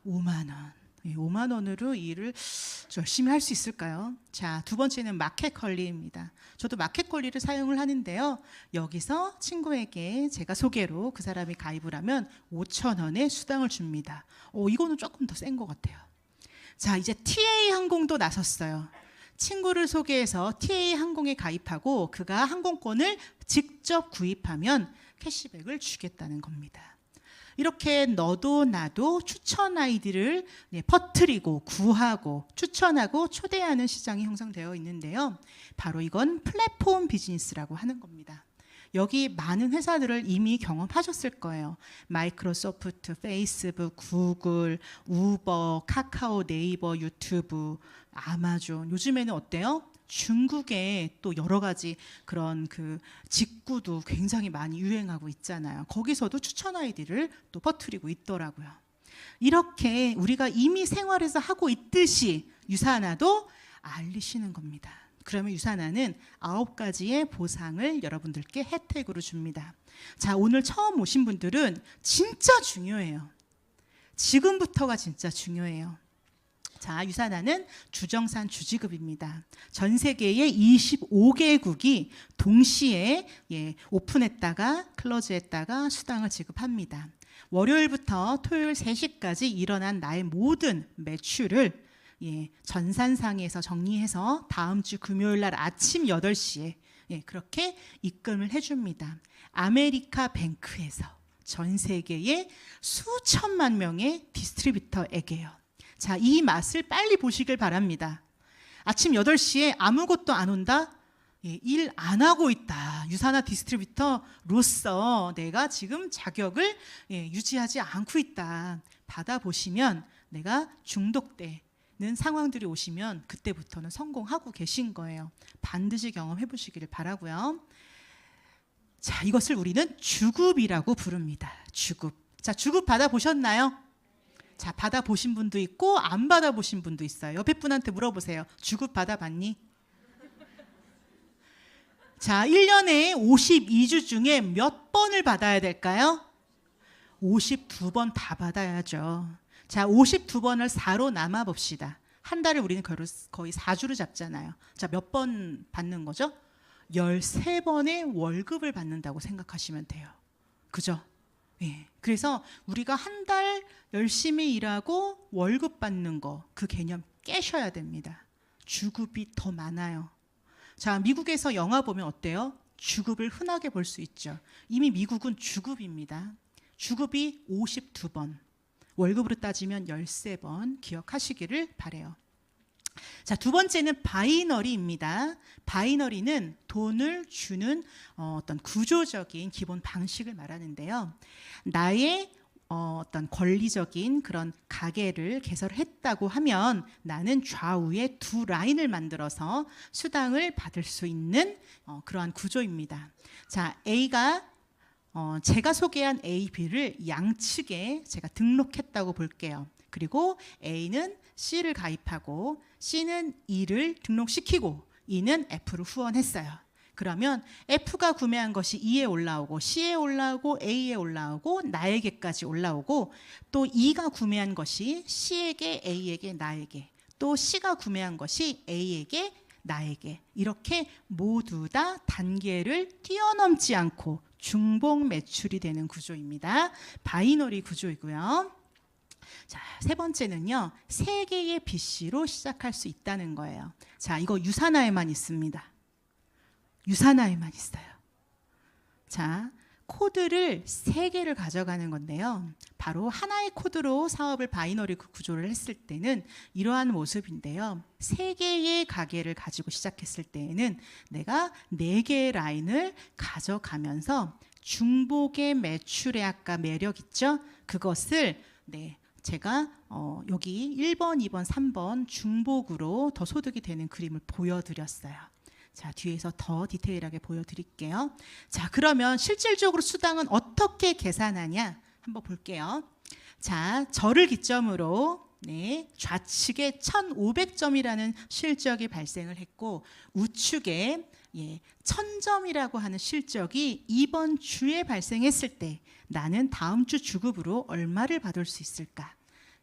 A: 5만 원. 5만 원으로 일을 열심히 할 수 있을까요? 자, 두 번째는 마켓컬리입니다. 저도 마켓컬리를 사용을 하는데요. 여기서 친구에게 제가 소개로 그 사람이 가입을 하면 5천 원의 수당을 줍니다. 이거는 조금 더 센 것 같아요. 자, 이제 TA 항공도 나섰어요. 친구를 소개해서 TA 항공에 가입하고 그가 항공권을 직접 구입하면 캐시백을 주겠다는 겁니다. 이렇게 너도 나도 추천 아이디를 퍼뜨리고 구하고 추천하고 초대하는 시장이 형성되어 있는데요. 바로 이건 플랫폼 비즈니스라고 하는 겁니다. 여기 많은 회사들을 이미 경험하셨을 거예요. 마이크로소프트, 페이스북, 구글, 우버, 카카오, 네이버, 유튜브, 아마존. 요즘에는 어때요? 중국에 또 여러 가지 그런 그 직구도 굉장히 많이 유행하고 있잖아요. 거기서도 추천 아이디를 또 퍼뜨리고 있더라고요. 이렇게 우리가 이미 생활에서 하고 있듯이 유산화도 알리시는 겁니다. 그러면 유산화는 9가지의 보상을 여러분들께 혜택으로 줍니다. 자, 오늘 처음 오신 분들은 진짜 중요해요. 지금부터가 진짜 중요해요. 자, 유산화는 주정산 주지급입니다. 전 세계의 25개국이 동시에 오픈했다가 클로즈했다가 수당을 지급합니다. 월요일부터 토요일 3시까지 일어난 나의 모든 매출을 전산상에서 정리해서 다음 주 금요일 날 아침 8시에 그렇게 입금을 해줍니다. 아메리카 뱅크에서 전 세계의 수천만 명의 디스트리뷰터에게요. 자, 이 맛을 빨리 보시길 바랍니다. 아침 8시에 아무것도 안 온다? 일 안 하고 있다. 유산화 디스트리뷰터로서 내가 지금 자격을 유지하지 않고 있다. 받아보시면 내가 중독되는 상황들이 오시면 그때부터는 성공하고 계신 거예요. 반드시 경험해 보시기를 바라고요. 자, 이것을 우리는 주급이라고 부릅니다. 주급. 자, 주급 받아보셨나요? 자, 받아보신 분도 있고 안 받아보신 분도 있어요. 옆에 분한테 물어보세요. 주급 받아봤니? 자, 1년에 52주 중에 몇 번을 받아야 될까요? 52번 다 받아야죠. 자, 52번을 4로 나눠 봅시다. 한 달에 우리는 거의 4주를 잡잖아요. 자, 몇 번 받는 거죠? 13번의 월급을 받는다고 생각하시면 돼요. 그죠? 예, 그래서 우리가 한 달 열심히 일하고 월급 받는 거, 그 개념 깨셔야 됩니다. 주급이 더 많아요. 자, 미국에서 영화 보면 어때요? 주급을 흔하게 볼 수 있죠. 이미 미국은 주급입니다. 주급이 52번, 월급으로 따지면 13번 기억하시기를 바라요. 자, 두 번째는 바이너리입니다. 바이너리는 돈을 주는 어떤 구조적인 기본 방식을 말하는데요. 나의 어떤 권리적인 그런 가계를 개설했다고 하면 나는 좌우에 두 라인을 만들어서 수당을 받을 수 있는 그러한 구조입니다. 자, A가 제가 소개한 A, B를 양측에 제가 등록했다고 볼게요. 그리고 A는 C를 가입하고 C는 E를 등록시키고 E는 F를 후원했어요. 그러면 F가 구매한 것이 E에 올라오고 C에 올라오고 A에 올라오고 나에게까지 올라오고 또 E가 구매한 것이 C에게, A에게, 나에게, 또 C가 구매한 것이 A에게, 나에게, 이렇게 모두 다 단계를 뛰어넘지 않고 중복 매출이 되는 구조입니다. 바이너리 구조이고요. 자, 세 번째는요, 세 개의 BC로 시작할 수 있다는 거예요. 자, 이거 유산화에만 있습니다. 유산화에만 있어요. 자, 코드를 세 개를 가져가는 건데요. 바로 하나의 코드로 사업을 바이너리 구조를 했을 때는 이러한 모습인데요. 세 개의 가게를 가지고 시작했을 때에는 내가 네 개의 라인을 가져가면서 중복의 매출의 아까 매력 있죠? 그것을 제가 여기 1번, 2번, 3번 중복으로 더 소득이 되는 그림을 보여드렸어요. 자, 뒤에서 더 디테일하게 보여드릴게요. 자, 그러면 실질적으로 수당은 어떻게 계산하냐 한번 볼게요. 자, 저를 기점으로 좌측에 1500점이라는 실적이 발생을 했고 우측에 1000점이라고 하는 실적이 이번 주에 발생했을 때 나는 다음 주 주급으로 얼마를 받을 수 있을까?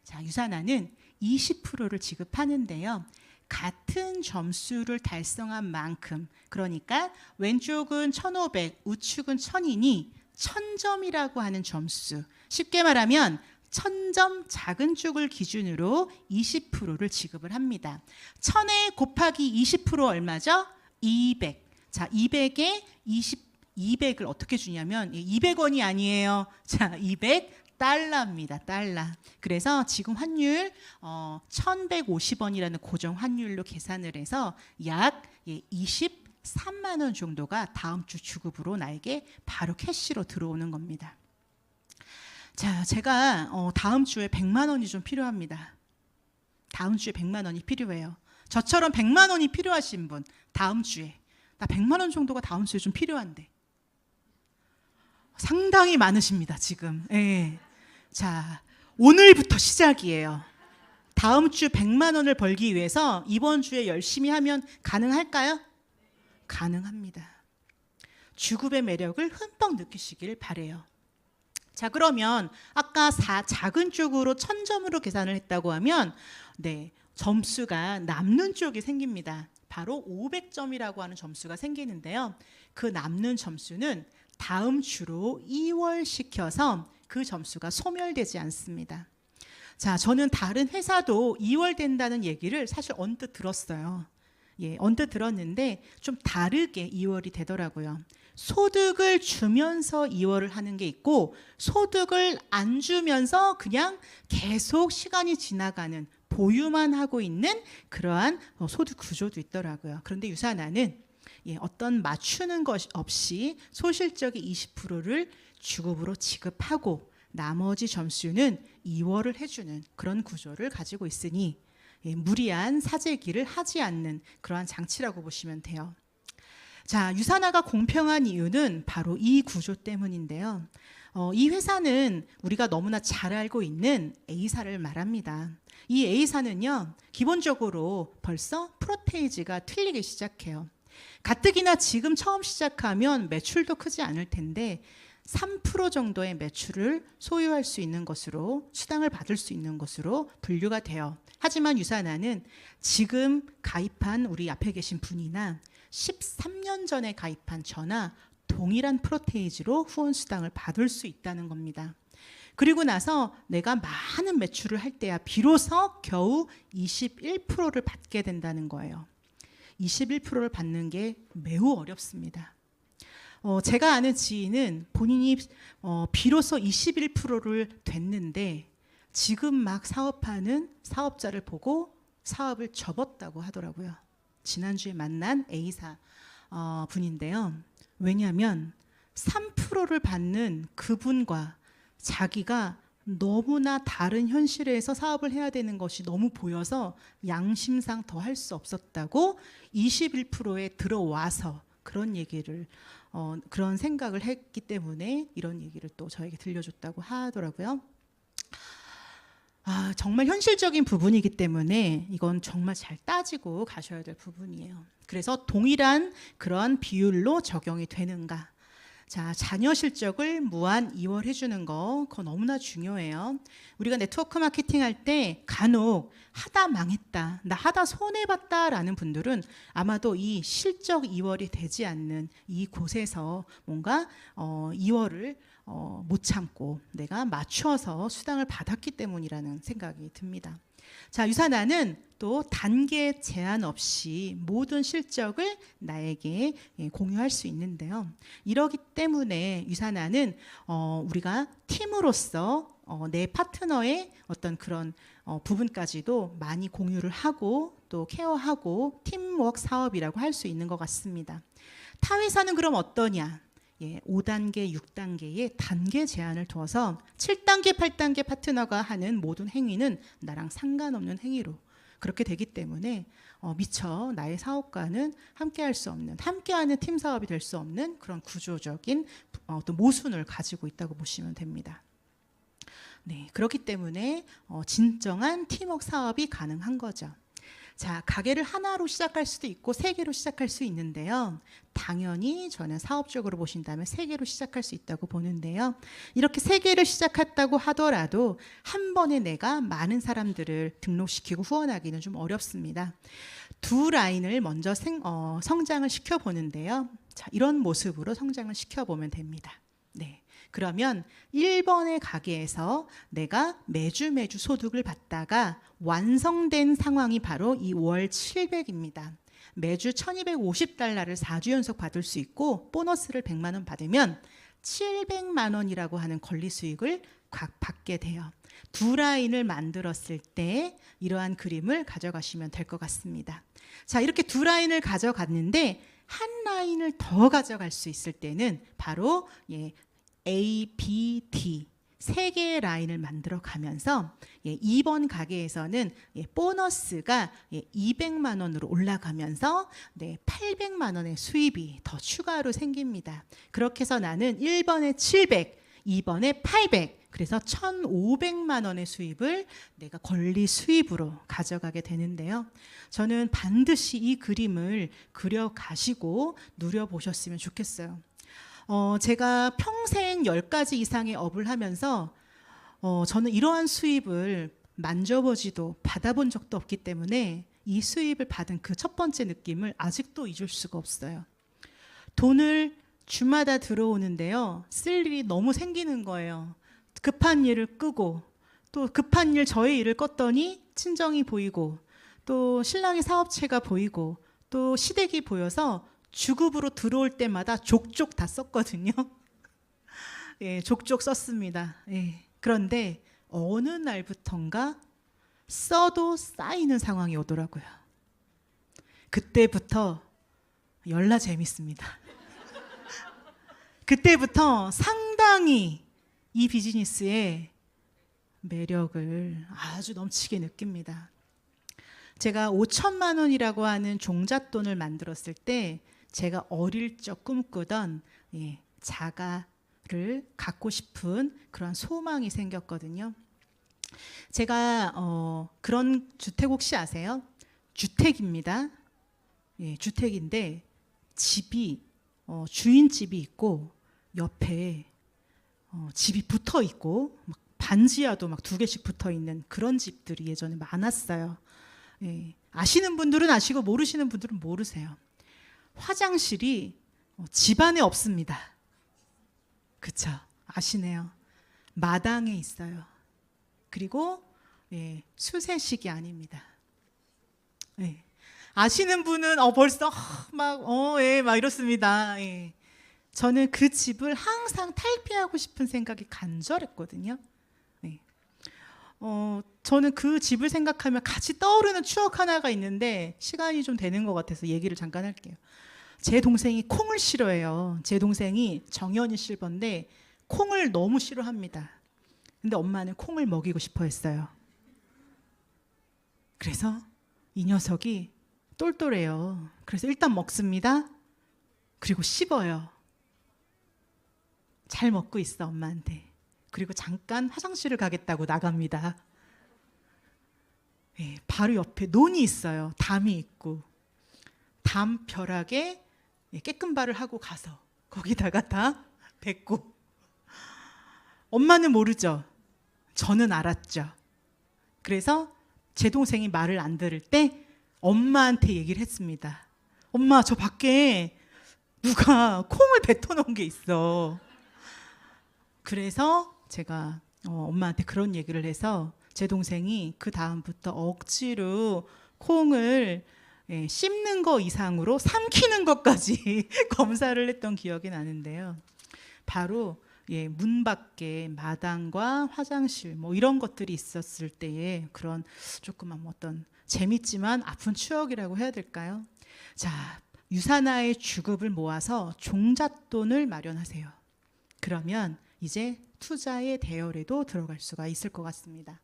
A: 자, 유산화는 20%를 지급하는데요. 같은 점수를 달성한 만큼, 그러니까 왼쪽은 1500, 우측은 1000이니 1000점이라고 하는 점수, 쉽게 말하면 1000점 작은 쪽을 기준으로 20%를 지급을 합니다. 1000에 곱하기 20% 얼마죠? 200. 자, 200에 200을 어떻게 주냐면 200원이 아니에요. 자, 200달러입니다. 달러. 그래서 지금 환율 1150원이라는 고정 환율로 계산을 해서 약 23만 원 정도가 다음 주 주급으로 나에게 바로 캐시로 들어오는 겁니다. 자, 제가 다음 주에 100만 원이 좀 필요합니다. 다음 주에 100만 원이 필요해요. 저처럼 100만 원이 필요하신 분, 다음 주에 나 100만 원 정도가 다음 주에 좀 필요한데 상당히 많으십니다, 지금. 예. 자, 오늘부터 시작이에요. 다음 주 100만 원을 벌기 위해서 이번 주에 열심히 하면 가능할까요? 가능합니다. 주급의 매력을 흠뻑 느끼시길 바래요. 자, 그러면 아까 작은 쪽으로 1000점으로 계산을 했다고 하면 점수가 남는 쪽이 생깁니다. 바로 500점이라고 하는 점수가 생기는데요. 그 남는 점수는 다음 주로 이월시켜서 그 점수가 소멸되지 않습니다. 자, 저는 다른 회사도 이월된다는 얘기를 사실 언뜻 들었어요. 언뜻 들었는데 좀 다르게 이월이 되더라고요. 소득을 주면서 이월을 하는 게 있고 소득을 안 주면서 그냥 계속 시간이 지나가는 보유만 하고 있는 그러한 소득 구조도 있더라고요. 그런데 유산화는 어떤 맞추는 것 없이 소실적인 20%를 주급으로 지급하고 나머지 점수는 이월을 해주는 그런 구조를 가지고 있으니 무리한 사재기를 하지 않는 그러한 장치라고 보시면 돼요. 자, 유산화가 공평한 이유는 바로 이 구조 때문인데요. 이 회사는 우리가 너무나 잘 알고 있는 A사를 말합니다. 이 A사는요, 기본적으로 벌써 프로테이지가 틀리기 시작해요. 가뜩이나 지금 처음 시작하면 매출도 크지 않을 텐데 3% 정도의 매출을 소유할 수 있는 것으로 수당을 받을 수 있는 것으로 분류가 돼요. 하지만 유산화는 지금 가입한 우리 앞에 계신 분이나 13년 전에 가입한 저나 동일한 프로테이지로 후원수당을 받을 수 있다는 겁니다. 그리고 나서 내가 많은 매출을 할 때야 비로소 겨우 21%를 받게 된다는 거예요. 21%를 받는 게 매우 어렵습니다. 제가 아는 지인은 본인이 비로소 21%를 됐는데 지금 막 사업하는 사업자를 보고 사업을 접었다고 하더라고요. 지난주에 만난 A사 분인데요. 왜냐하면 3%를 받는 그분과 자기가 너무나 다른 현실에서 사업을 해야 되는 것이 너무 보여서 양심상 더 할 수 없었다고 21%에 들어와서 그런 얘기를 그런 생각을 했기 때문에 이런 얘기를 또 저에게 들려줬다고 하더라고요. 정말 현실적인 부분이기 때문에 이건 정말 잘 따지고 가셔야 될 부분이에요. 그래서 동일한 그런 비율로 적용이 되는가. 자, 자녀 실적을 무한 이월해 주는 거 그거 너무나 중요해요. 우리가 네트워크 마케팅 할 때 간혹 하다 망했다, 나 하다 손해봤다라는 분들은 아마도 이 실적 이월이 되지 않는 이곳에서 뭔가 이월을 못 참고 내가 맞춰서 수당을 받았기 때문이라는 생각이 듭니다. 자, 유산화는 또 단계 제한 없이 모든 실적을 나에게 공유할 수 있는데요. 이러기 때문에 유산화는 우리가 팀으로서 내 파트너의 어떤 그런 부분까지도 많이 공유를 하고 또 케어하고 팀워크 사업이라고 할 수 있는 것 같습니다. 타 회사는 그럼 어떠냐? 5단계, 6단계의 단계 제한을 두어서 7단계, 8단계 파트너가 하는 모든 행위는 나랑 상관없는 행위로 그렇게 되기 때문에 미처 나의 사업과는 함께할 수 없는, 함께하는 팀 사업이 될 수 없는 그런 구조적인 또 모순을 가지고 있다고 보시면 됩니다. 네, 그렇기 때문에 진정한 팀워크 사업이 가능한 거죠. 자, 가게를 하나로 시작할 수도 있고 3개로 시작할 수 있는데요. 당연히 저는 사업적으로 보신다면 3개로 시작할 수 있다고 보는데요. 이렇게 3개를 시작했다고 하더라도 한 번에 내가 많은 사람들을 등록시키고 후원하기는 좀 어렵습니다. 2 라인을 먼저 성장을 시켜보는데요. 자, 이런 모습으로 성장을 시켜보면 됩니다. 네. 그러면 1번의 가게에서 내가 매주 소득을 받다가 완성된 상황이 바로 이 월 700입니다. 매주 1250달러를 4주 연속 받을 수 있고 보너스를 100만 원 받으면 700만 원이라고 하는 권리 수익을 받게 돼요. 2 라인을 만들었을 때 이러한 그림을 가져가시면 될 것 같습니다. 자, 이렇게 2 라인을 가져갔는데 한 라인을 더 가져갈 수 있을 때는 바로 A, B, D 3개의 라인을 만들어 가면서 2번 가게에서는 보너스가 200만 원으로 올라가면서 800만 원의 수입이 더 추가로 생깁니다. 그렇게 해서 나는 1번에 700, 2번에 800, 그래서 1,500만 원의 수입을 내가 권리 수입으로 가져가게 되는데요. 저는 반드시 이 그림을 그려가시고 누려보셨으면 좋겠어요. 제가 평생 10가지 이상의 업을 하면서 저는 이러한 수입을 만져보지도 받아본 적도 없기 때문에 이 수입을 받은 그 첫 번째 느낌을 아직도 잊을 수가 없어요. 돈을 주마다 들어오는데요. 쓸 일이 너무 생기는 거예요. 급한 일을 끄고 또 급한 일 저의 일을 껐더니 친정이 보이고 또 신랑의 사업체가 보이고 또 시댁이 보여서 주급으로 들어올 때마다 족족 다 썼거든요. 족족 썼습니다. 그런데 어느 날부턴가 써도 쌓이는 상황이 오더라고요. 그때부터 열나 재밌습니다. 그때부터 상당히 이 비즈니스의 매력을 아주 넘치게 느낍니다. 제가 5천만 원이라고 하는 종잣돈을 만들었을 때 제가 어릴 적 꿈꾸던 자가를 갖고 싶은 그런 소망이 생겼거든요. 제가 그런 주택 혹시 아세요? 주택입니다. 주택인데 집이 주인집이 있고 옆에 집이 붙어 있고 막 반지하도 막 2개씩 붙어 있는 그런 집들이 예전에 많았어요. 아시는 분들은 아시고 모르시는 분들은 모르세요. 화장실이 집안에 없습니다. 그쵸? 아시네요. 마당에 있어요. 그리고 수세식이 아닙니다. 아시는 분은 벌써 막 이렇습니다. 저는 그 집을 항상 탈피하고 싶은 생각이 간절했거든요. 저는 그 집을 생각하면 같이 떠오르는 추억 하나가 있는데 시간이 좀 되는 것 같아서 얘기를 잠깐 할게요. 제 동생이 콩을 싫어해요. 제 동생이 정연이 실버인데 콩을 너무 싫어합니다. 근데 엄마는 콩을 먹이고 싶어 했어요. 그래서 이 녀석이 똘똘해요. 그래서 일단 먹습니다. 그리고 씹어요. 잘 먹고 있어 엄마한테. 그리고 잠깐 화장실을 가겠다고 나갑니다. 바로 옆에 논이 있어요. 담이 있고 담 벼락에 깨끗발을 하고 가서 거기다가 다 뱉고. 엄마는 모르죠. 저는 알았죠. 그래서 제 동생이 말을 안 들을 때 엄마한테 얘기를 했습니다. 엄마, 저 밖에 누가 콩을 뱉어놓은 게 있어. 그래서 제가 엄마한테 그런 얘기를 해서 제 동생이 그 다음부터 억지로 콩을 씹는 거 이상으로 삼키는 것까지 검사를 했던 기억이 나는데요. 바로 문 밖에 마당과 화장실 이런 것들이 있었을 때의 그런 조그만 어떤 재밌지만 아픈 추억이라고 해야 될까요? 자, 유산화의 주급을 모아서 종잣돈을 마련하세요. 그러면 이제 투자의 대열에도 들어갈 수가 있을 것 같습니다.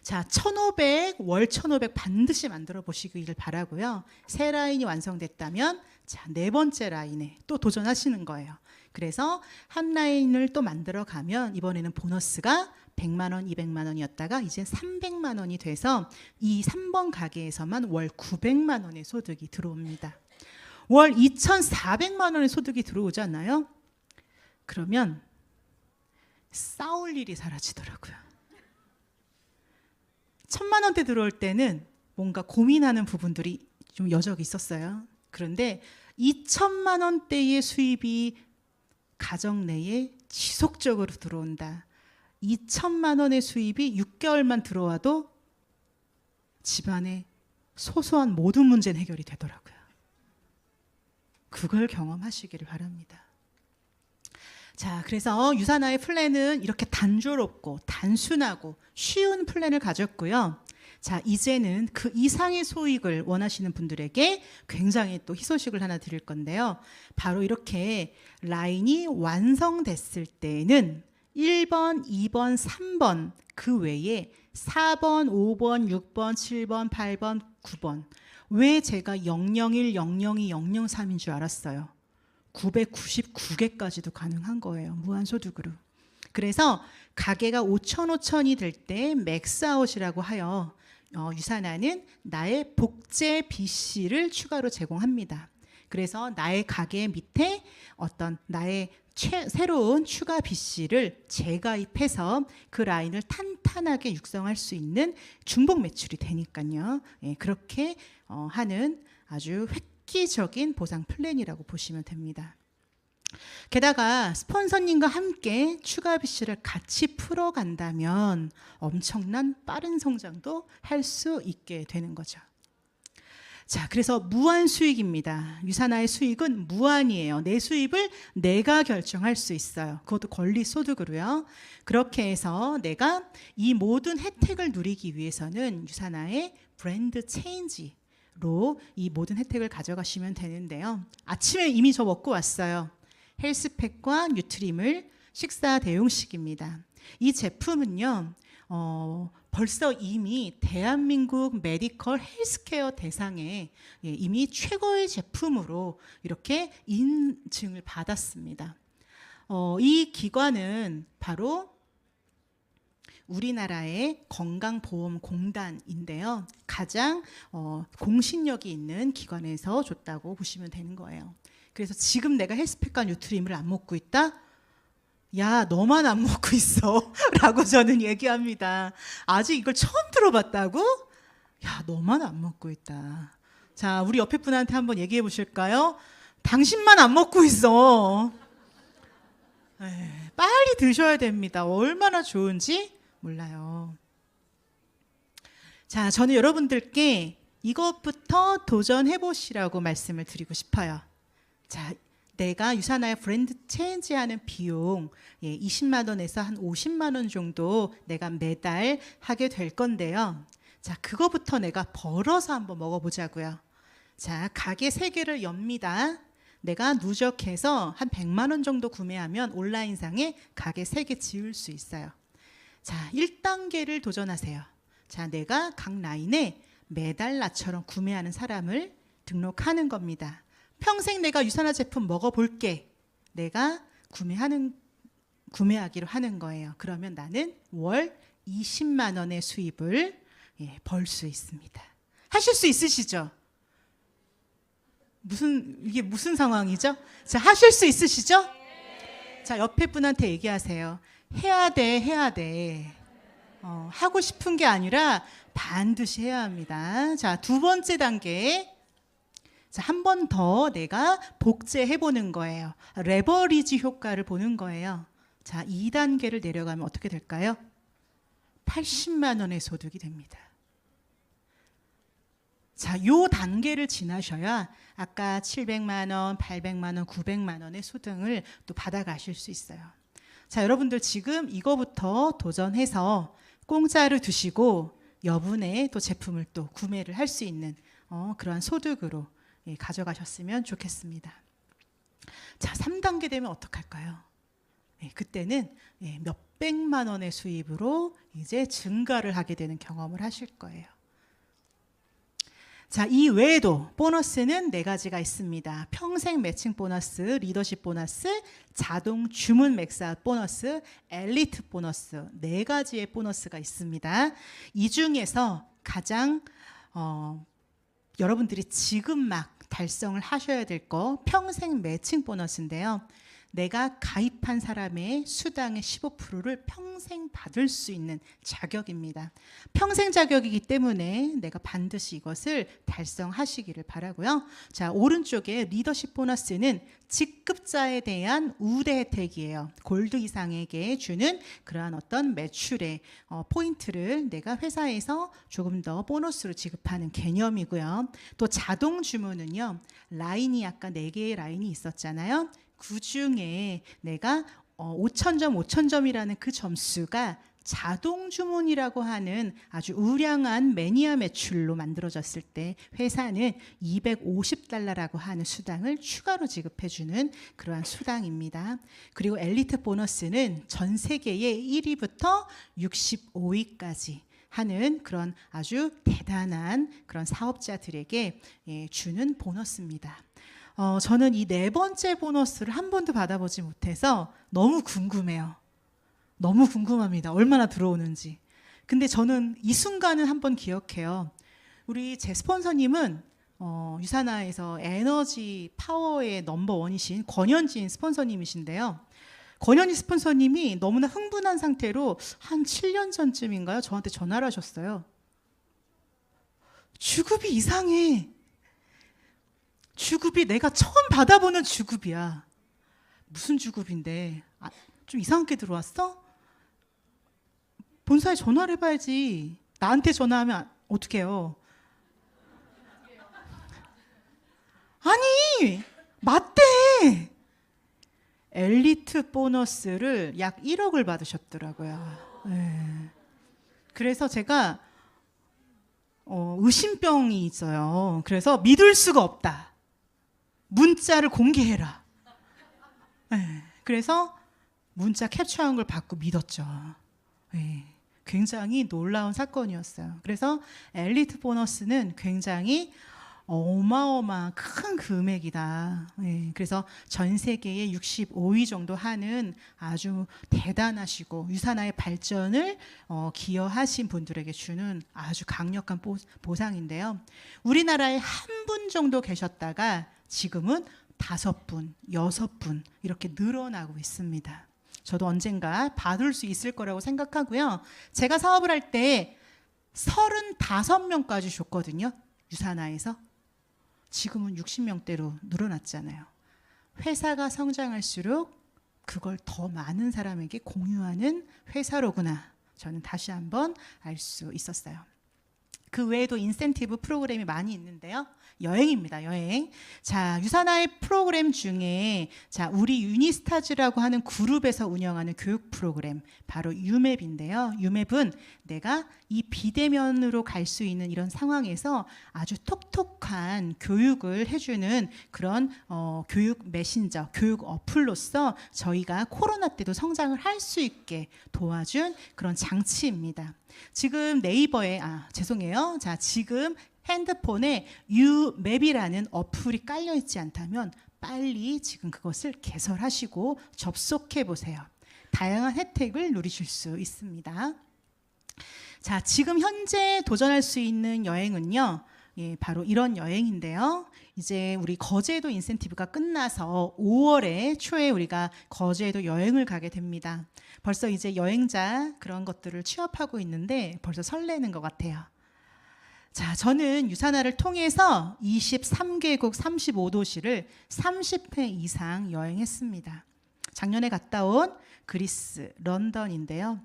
A: 자, 1500, 월 1500 반드시 만들어 보시길 바라고요. 세 라인이 완성됐다면 자, 네 번째 라인에 또 도전하시는 거예요. 그래서 한 라인을 또 만들어 가면 이번에는 보너스가 100만 원, 200만 원이었다가 이제 300만 원이 돼서 이 3번 가게에서만 월 900만 원의 소득이 들어옵니다. 월 2,400만 원의 소득이 들어오잖아요. 그러면 싸울 일이 사라지더라고요. 1,000만 원대 들어올 때는 뭔가 고민하는 부분들이 좀 여적이 있었어요. 그런데 2,000만 원대의 수입이 가정 내에 지속적으로 들어온다. 2,000만 원의 수입이 6개월만 들어와도 집안의 소소한 모든 문제는 해결이 되더라고요. 그걸 경험하시기를 바랍니다. 자, 그래서 유산화의 플랜은 이렇게 단조롭고 단순하고 쉬운 플랜을 가졌고요. 자, 이제는 그 이상의 소익을 원하시는 분들에게 굉장히 또 희소식을 하나 드릴 건데요. 바로 이렇게 라인이 완성됐을 때는 1번, 2번, 3번 그 외에 4번, 5번, 6번, 7번, 8번, 9번 왜 제가 001, 002, 003인 줄 알았어요. 999개까지도 가능한 거예요. 무한소득으로. 그래서 가게가 5,000이 될 때 맥스아웃이라고 하여 유산화는 나의 복제 BC를 추가로 제공합니다. 그래서 나의 가게 밑에 어떤 나의 새로운 추가 BC를 재가입해서 그 라인을 탄탄하게 육성할 수 있는 중복 매출이 되니까요. 그렇게 하는 아주 획기적인 보상 플랜이라고 보시면 됩니다. 게다가 스폰서님과 함께 추가 BC를 같이 풀어간다면 엄청난 빠른 성장도 할 수 있게 되는 거죠. 자, 그래서 무한 수익입니다. 유산화의 수익은 무한이에요. 내 수입을 내가 결정할 수 있어요. 그것도 권리소득으로요. 그렇게 해서 내가 이 모든 혜택을 누리기 위해서는 유산화의 브랜드 체인지로 이 모든 혜택을 가져가시면 되는데요. 아침에 이미 저 먹고 왔어요. 헬스팩과 뉴트림을 식사 대용식입니다. 이 제품은요, 벌써 이미 대한민국 메디컬 헬스케어 대상에 이미 최고의 제품으로 이렇게 인증을 받았습니다. 이 기관은 바로 우리나라의 건강보험공단인데요. 가장 공신력이 있는 기관에서 줬다고 보시면 되는 거예요. 그래서 지금 내가 헬스팩과 뉴트림을 안 먹고 있다? 야, 너만 안 먹고 있어 라고 저는 얘기합니다. 아직 이걸 처음 들어봤다고? 야, 너만 안 먹고 있다. 자, 우리 옆에 분한테 한번 얘기해 보실까요? 당신만 안 먹고 있어. 빨리 드셔야 됩니다. 얼마나 좋은지 몰라요. 자, 저는 여러분들께 이것부터 도전해 보시라고 말씀을 드리고 싶어요. 자, 내가 유산하여 브랜드 체인지하는 비용 20만 원에서 한 50만 원 정도 내가 매달 하게 될 건데요. 자, 그거부터 내가 벌어서 한번 먹어보자고요. 자, 가게 3개를 엽니다. 내가 누적해서 한 100만 원 정도 구매하면 온라인상에 가게 3개 지을 수 있어요. 자, 1단계를 도전하세요. 자, 내가 각 라인에 매달 나처럼 구매하는 사람을 등록하는 겁니다. 평생 내가 유산화 제품 먹어볼게. 내가 구매하기로 하는 거예요. 그러면 나는 월 20만 원의 수입을 벌 수 있습니다. 하실 수 있으시죠? 이게 무슨 상황이죠? 자, 하실 수 있으시죠? 자, 옆에 분한테 얘기하세요. 해야 돼. 하고 싶은 게 아니라 반드시 해야 합니다. 자, 2번째 단계. 자, 한 번 더 내가 복제해 보는 거예요. 레버리지 효과를 보는 거예요. 자, 2단계를 내려가면 어떻게 될까요? 80만 원의 소득이 됩니다. 자, 요 단계를 지나셔야 아까 700만 원, 800만 원, 900만 원의 소득을 또 받아가실 수 있어요. 자, 여러분들 지금 이거부터 도전해서 공짜로 드시고 여분의 또 제품을 또 구매를 할 수 있는 그러한 소득으로 가져가셨으면 좋겠습니다. 자, 3단계 되면 어떡할까요? 그때는 몇백만 원의 수입으로 이제 증가를 하게 되는 경험을 하실 거예요. 자, 이 외에도 보너스는 4가지가 있습니다. 평생 매칭 보너스, 리더십 보너스, 자동 주문 맥스아웃 보너스, 엘리트 보너스 4가지의 보너스가 있습니다. 이 중에서 가장 여러분들이 지금 막 달성을 하셔야 될 거 평생 매칭 보너스인데요. 내가 가입한 사람의 수당의 15%를 평생 받을 수 있는 자격입니다. 평생 자격이기 때문에 내가 반드시 이것을 달성하시기를 바라고요. 자, 오른쪽에 리더십 보너스는 직급자에 대한 우대 혜택이에요. 골드 이상에게 주는 그러한 어떤 매출의 포인트를 내가 회사에서 조금 더 보너스로 지급하는 개념이고요. 또 자동 주문은요. 라인이 아까 4개의 라인이 있었잖아요. 그 중에 내가 5,000점이라는 그 점수가 자동 주문이라고 하는 아주 우량한 매니아 매출로 만들어졌을 때 회사는 $250라고 하는 수당을 추가로 지급해주는 그러한 수당입니다. 그리고 엘리트 보너스는 전 세계의 1위부터 65위까지 하는 그런 아주 대단한 그런 사업자들에게 주는 보너스입니다. 저는 이 4번째 보너스를 한 번도 받아보지 못해서 너무 궁금해요. 너무 궁금합니다. 얼마나 들어오는지. 근데 저는 이 순간은 한번 기억해요. 우리 제 스폰서님은 유산화에서 에너지 파워의 넘버원이신 권현진 스폰서님이신데요. 권현진 스폰서님이 너무나 흥분한 상태로 한 7년 전쯤인가요? 저한테 전화를 하셨어요. 주급이 이상해. 주급이 내가 처음 받아보는 주급이야. 무슨 주급인데? 좀 이상하게 들어왔어? 본사에 전화를 해봐야지. 나한테 전화하면 어떡해요? 아니, 맞대. 엘리트 보너스를 약 1억을 받으셨더라고요. 네. 그래서 제가 의심병이 있어요. 그래서 믿을 수가 없다. 문자를 공개해라. 네. 그래서 문자 캡처한 걸 받고 믿었죠. 네. 굉장히 놀라운 사건이었어요. 그래서 엘리트 보너스는 굉장히 어마어마한 큰 금액이다. 네, 그래서 전 세계에 65위 정도 하는 아주 대단하시고 유산화의 발전을 기여하신 분들에게 주는 아주 강력한 보상인데요. 우리나라에 한 분 정도 계셨다가 지금은 5분, 6분 이렇게 늘어나고 있습니다. 저도 언젠가 받을 수 있을 거라고 생각하고요. 제가 사업을 할 때 35명까지 줬거든요. 유산화에서. 지금은 60명대로 늘어났잖아요. 회사가 성장할수록 그걸 더 많은 사람에게 공유하는 회사로구나. 저는 다시 한번 알 수 있었어요. 그 외에도 인센티브 프로그램이 많이 있는데요. 여행입니다. 여행. 자, 유사나의 프로그램 중에 자, 우리 유니스타즈라고 하는 그룹에서 운영하는 교육 프로그램 바로 유맵인데요. 유맵은 내가 이 비대면으로 갈 수 있는 이런 상황에서 아주 톡톡한 교육을 해주는 그런 교육 메신저, 교육 어플로서 저희가 코로나 때도 성장을 할 수 있게 도와준 그런 장치입니다. 지금 네이버에 죄송해요. 자, 지금 핸드폰에 유맵이라는 어플이 깔려 있지 않다면 빨리 지금 그것을 개설하시고 접속해 보세요. 다양한 혜택을 누리실 수 있습니다. 자, 지금 현재 도전할 수 있는 여행은요. 예, 바로 이런 여행인데요. 이제 우리 거제도 인센티브가 끝나서 5월에 초에 우리가 거제도 여행을 가게 됩니다. 벌써 이제 여행자 그런 것들을 취업하고 있는데 벌써 설레는 것 같아요. 자, 저는 유사나를 통해서 23개국 35도시를 30회 이상 여행했습니다. 작년에 갔다 온 그리스, 런던인데요.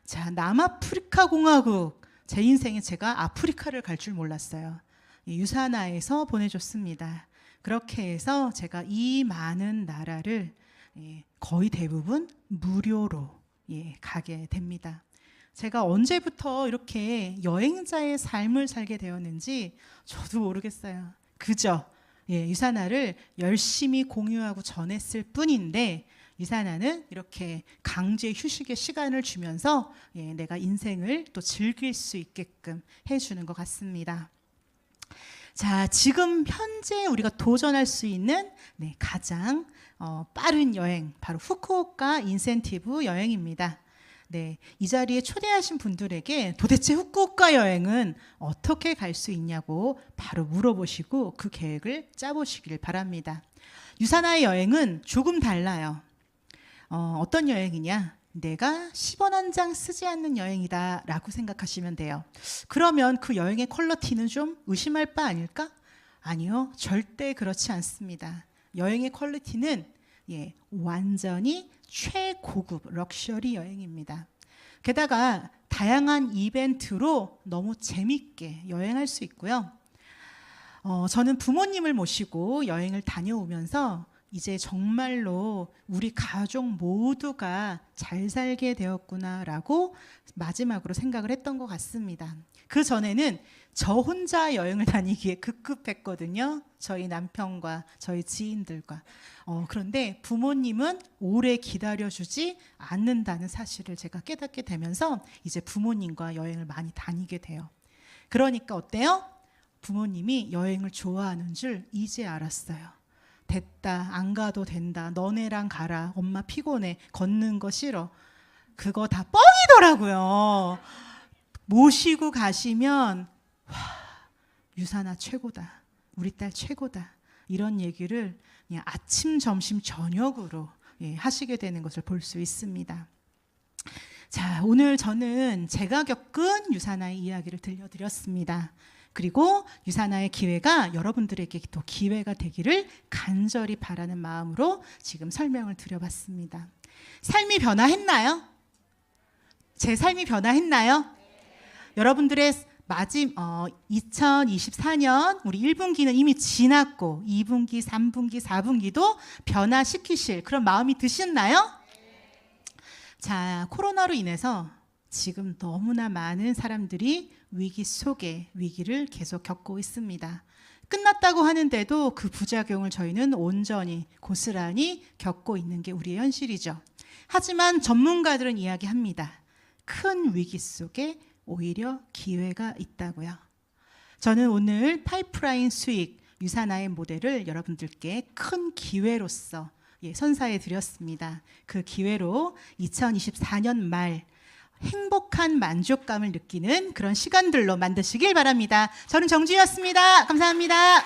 A: 자, 남아프리카 공화국. 제 인생에 제가 아프리카를 갈 줄 몰랐어요. 유사나에서 보내줬습니다. 그렇게 해서 제가 이 많은 나라를 거의 대부분 무료로 가게 됩니다. 제가 언제부터 이렇게 여행자의 삶을 살게 되었는지 저도 모르겠어요. 그저 유사나를 열심히 공유하고 전했을 뿐인데 유사나는 이렇게 강제 휴식의 시간을 주면서 내가 인생을 또 즐길 수 있게끔 해주는 것 같습니다. 자, 지금 현재 우리가 도전할 수 있는 가장 빠른 여행, 바로 후쿠오카 인센티브 여행입니다. 네, 이 자리에 초대하신 분들에게 도대체 후쿠오카 여행은 어떻게 갈 수 있냐고 바로 물어보시고 그 계획을 짜보시길 바랍니다. 유사나의 여행은 조금 달라요. 어떤 여행이냐? 내가 10원 한 장 쓰지 않는 여행이다 라고 생각하시면 돼요. 그러면 그 여행의 퀄리티는 좀 의심할 바 아닐까? 아니요, 절대 그렇지 않습니다. 여행의 퀄리티는 완전히 최고급 럭셔리 여행입니다. 게다가 다양한 이벤트로 너무 재밌게 여행할 수 있고요. 저는 부모님을 모시고 여행을 다녀오면서 이제 정말로 우리 가족 모두가 잘 살게 되었구나라고 마지막으로 생각을 했던 것 같습니다. 그 전에는 저 혼자 여행을 다니기에 급급했거든요. 저희 남편과 저희 지인들과. 그런데 부모님은 오래 기다려주지 않는다는 사실을 제가 깨닫게 되면서 이제 부모님과 여행을 많이 다니게 돼요. 그러니까 어때요? 부모님이 여행을 좋아하는 줄 이제 알았어요. 됐다, 안 가도 된다, 너네랑 가라, 엄마 피곤해, 걷는 거 싫어. 그거 다 뻥이더라고요. 모시고 가시면 와, 유사나 최고다, 우리 딸 최고다, 이런 얘기를 그냥 아침, 점심, 저녁으로 하시게 되는 것을 볼 수 있습니다. 자, 오늘 저는 제가 겪은 유사나의 이야기를 들려드렸습니다. 그리고 유사나의 기회가 여러분들에게 또 기회가 되기를 간절히 바라는 마음으로 지금 설명을 드려봤습니다. 삶이 변화했나요? 제 삶이 변화했나요? 여러분들의 2024년 우리 1분기는 이미 지났고 2분기, 3분기, 4분기도 변화시키실 그런 마음이 드셨나요? 자, 코로나로 인해서 지금 너무나 많은 사람들이 위기 속에 위기를 계속 겪고 있습니다. 끝났다고 하는데도 그 부작용을 저희는 온전히 고스란히 겪고 있는 게 우리의 현실이죠. 하지만 전문가들은 이야기합니다. 큰 위기 속에 오히려 기회가 있다고요. 저는 오늘 파이프라인 수익 유사나의 모델을 여러분들께 큰 기회로서 선사해 드렸습니다. 그 기회로 2024년 말 행복한 만족감을 느끼는 그런 시간들로 만드시길 바랍니다. 저는 정주희였습니다. 감사합니다.